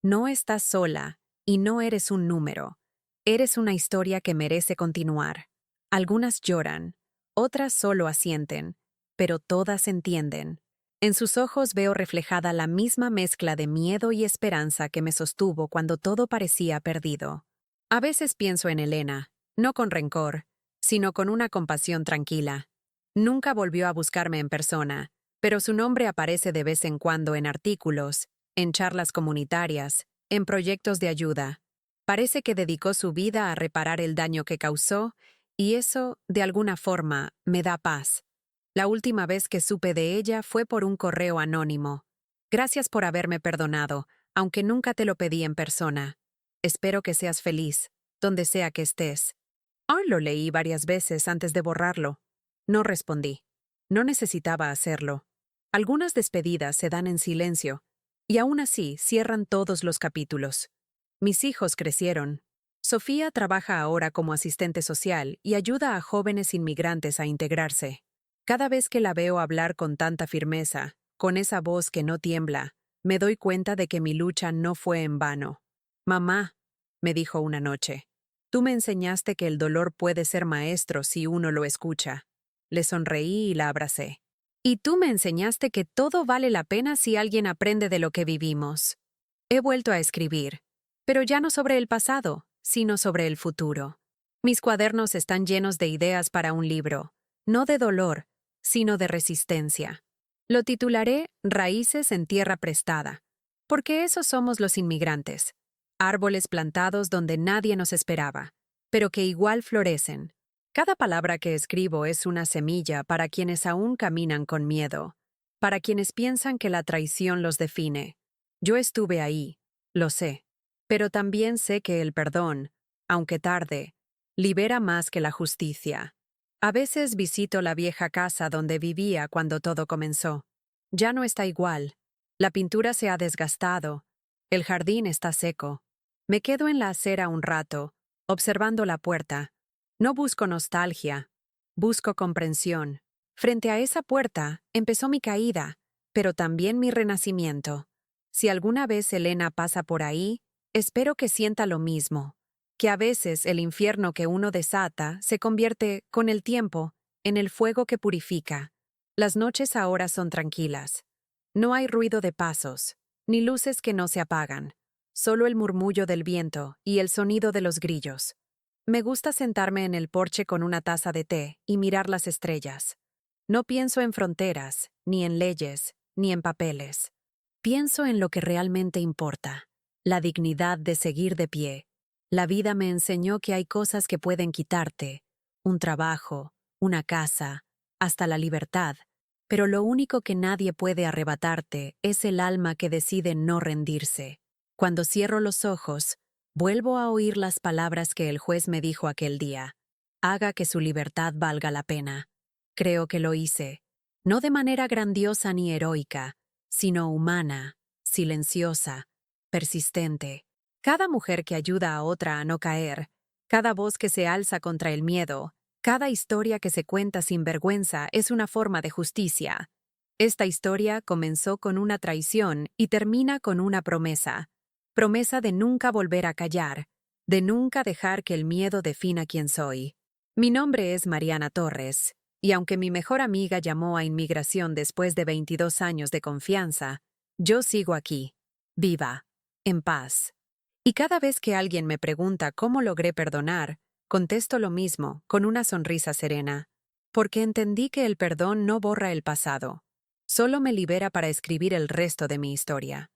No estás sola, y no eres un número. Eres una historia que merece continuar. Algunas lloran, otras solo asienten, pero todas entienden. En sus ojos veo reflejada la misma mezcla de miedo y esperanza que me sostuvo cuando todo parecía perdido. A veces pienso en Elena, no con rencor, sino con una compasión tranquila. Nunca volvió a buscarme en persona, pero su nombre aparece de vez en cuando en artículos, en charlas comunitarias, en proyectos de ayuda. Parece que dedicó su vida a reparar el daño que causó, y eso, de alguna forma, me da paz. La última vez que supe de ella fue por un correo anónimo. Gracias por haberme perdonado, aunque nunca te lo pedí en persona. Espero que seas feliz, donde sea que estés. Hoy lo leí varias veces antes de borrarlo. No respondí. No necesitaba hacerlo. Algunas despedidas se dan en silencio, y aún así cierran todos los capítulos. Mis hijos crecieron. Sofía trabaja ahora como asistente social y ayuda a jóvenes inmigrantes a integrarse. Cada vez que la veo hablar con tanta firmeza, con esa voz que no tiembla, me doy cuenta de que mi lucha no fue en vano. Mamá, me dijo una noche, tú me enseñaste que el dolor puede ser maestro si uno lo escucha. Le sonreí y la abracé. Y tú me enseñaste que todo vale la pena si alguien aprende de lo que vivimos. He vuelto a escribir, pero ya no sobre el pasado, sino sobre el futuro. Mis cuadernos están llenos de ideas para un libro, no de dolor, sino de resistencia. Lo titularé Raíces en tierra prestada, porque esos somos los inmigrantes, árboles plantados donde nadie nos esperaba, pero que igual florecen. Cada palabra que escribo es una semilla para quienes aún caminan con miedo, para quienes piensan que la traición los define. Yo estuve ahí, lo sé, pero también sé que el perdón, aunque tarde, libera más que la justicia. A veces visito la vieja casa donde vivía cuando todo comenzó. Ya no está igual. La pintura se ha desgastado. El jardín está seco. Me quedo en la acera un rato, observando la puerta. No busco nostalgia. Busco comprensión. Frente a esa puerta empezó mi caída, pero también mi renacimiento. Si alguna vez Elena pasa por ahí, espero que sienta lo mismo. Que a veces el infierno que uno desata se convierte, con el tiempo, en el fuego que purifica. Las noches ahora son tranquilas. No hay ruido de pasos, ni luces que no se apagan, solo el murmullo del viento y el sonido de los grillos. Me gusta sentarme en el porche con una taza de té y mirar las estrellas. No pienso en fronteras, ni en leyes, ni en papeles. Pienso en lo que realmente importa, la dignidad de seguir de pie. La vida me enseñó que hay cosas que pueden quitarte, un trabajo, una casa, hasta la libertad, pero lo único que nadie puede arrebatarte es el alma que decide no rendirse. Cuando cierro los ojos, vuelvo a oír las palabras que el juez me dijo aquel día. Haga que su libertad valga la pena. Creo que lo hice, no de manera grandiosa ni heroica, sino humana, silenciosa, persistente. Cada mujer que ayuda a otra a no caer, cada voz que se alza contra el miedo, cada historia que se cuenta sin vergüenza es una forma de justicia. Esta historia comenzó con una traición y termina con una promesa. Promesa de nunca volver a callar, de nunca dejar que el miedo defina quién soy. Mi nombre es Mariana Torres, y aunque mi mejor amiga llamó a inmigración después de 22 años de confianza, yo sigo aquí, viva, en paz. Y cada vez que alguien me pregunta cómo logré perdonar, contesto lo mismo, con una sonrisa serena. Porque entendí que el perdón no borra el pasado, solo me libera para escribir el resto de mi historia.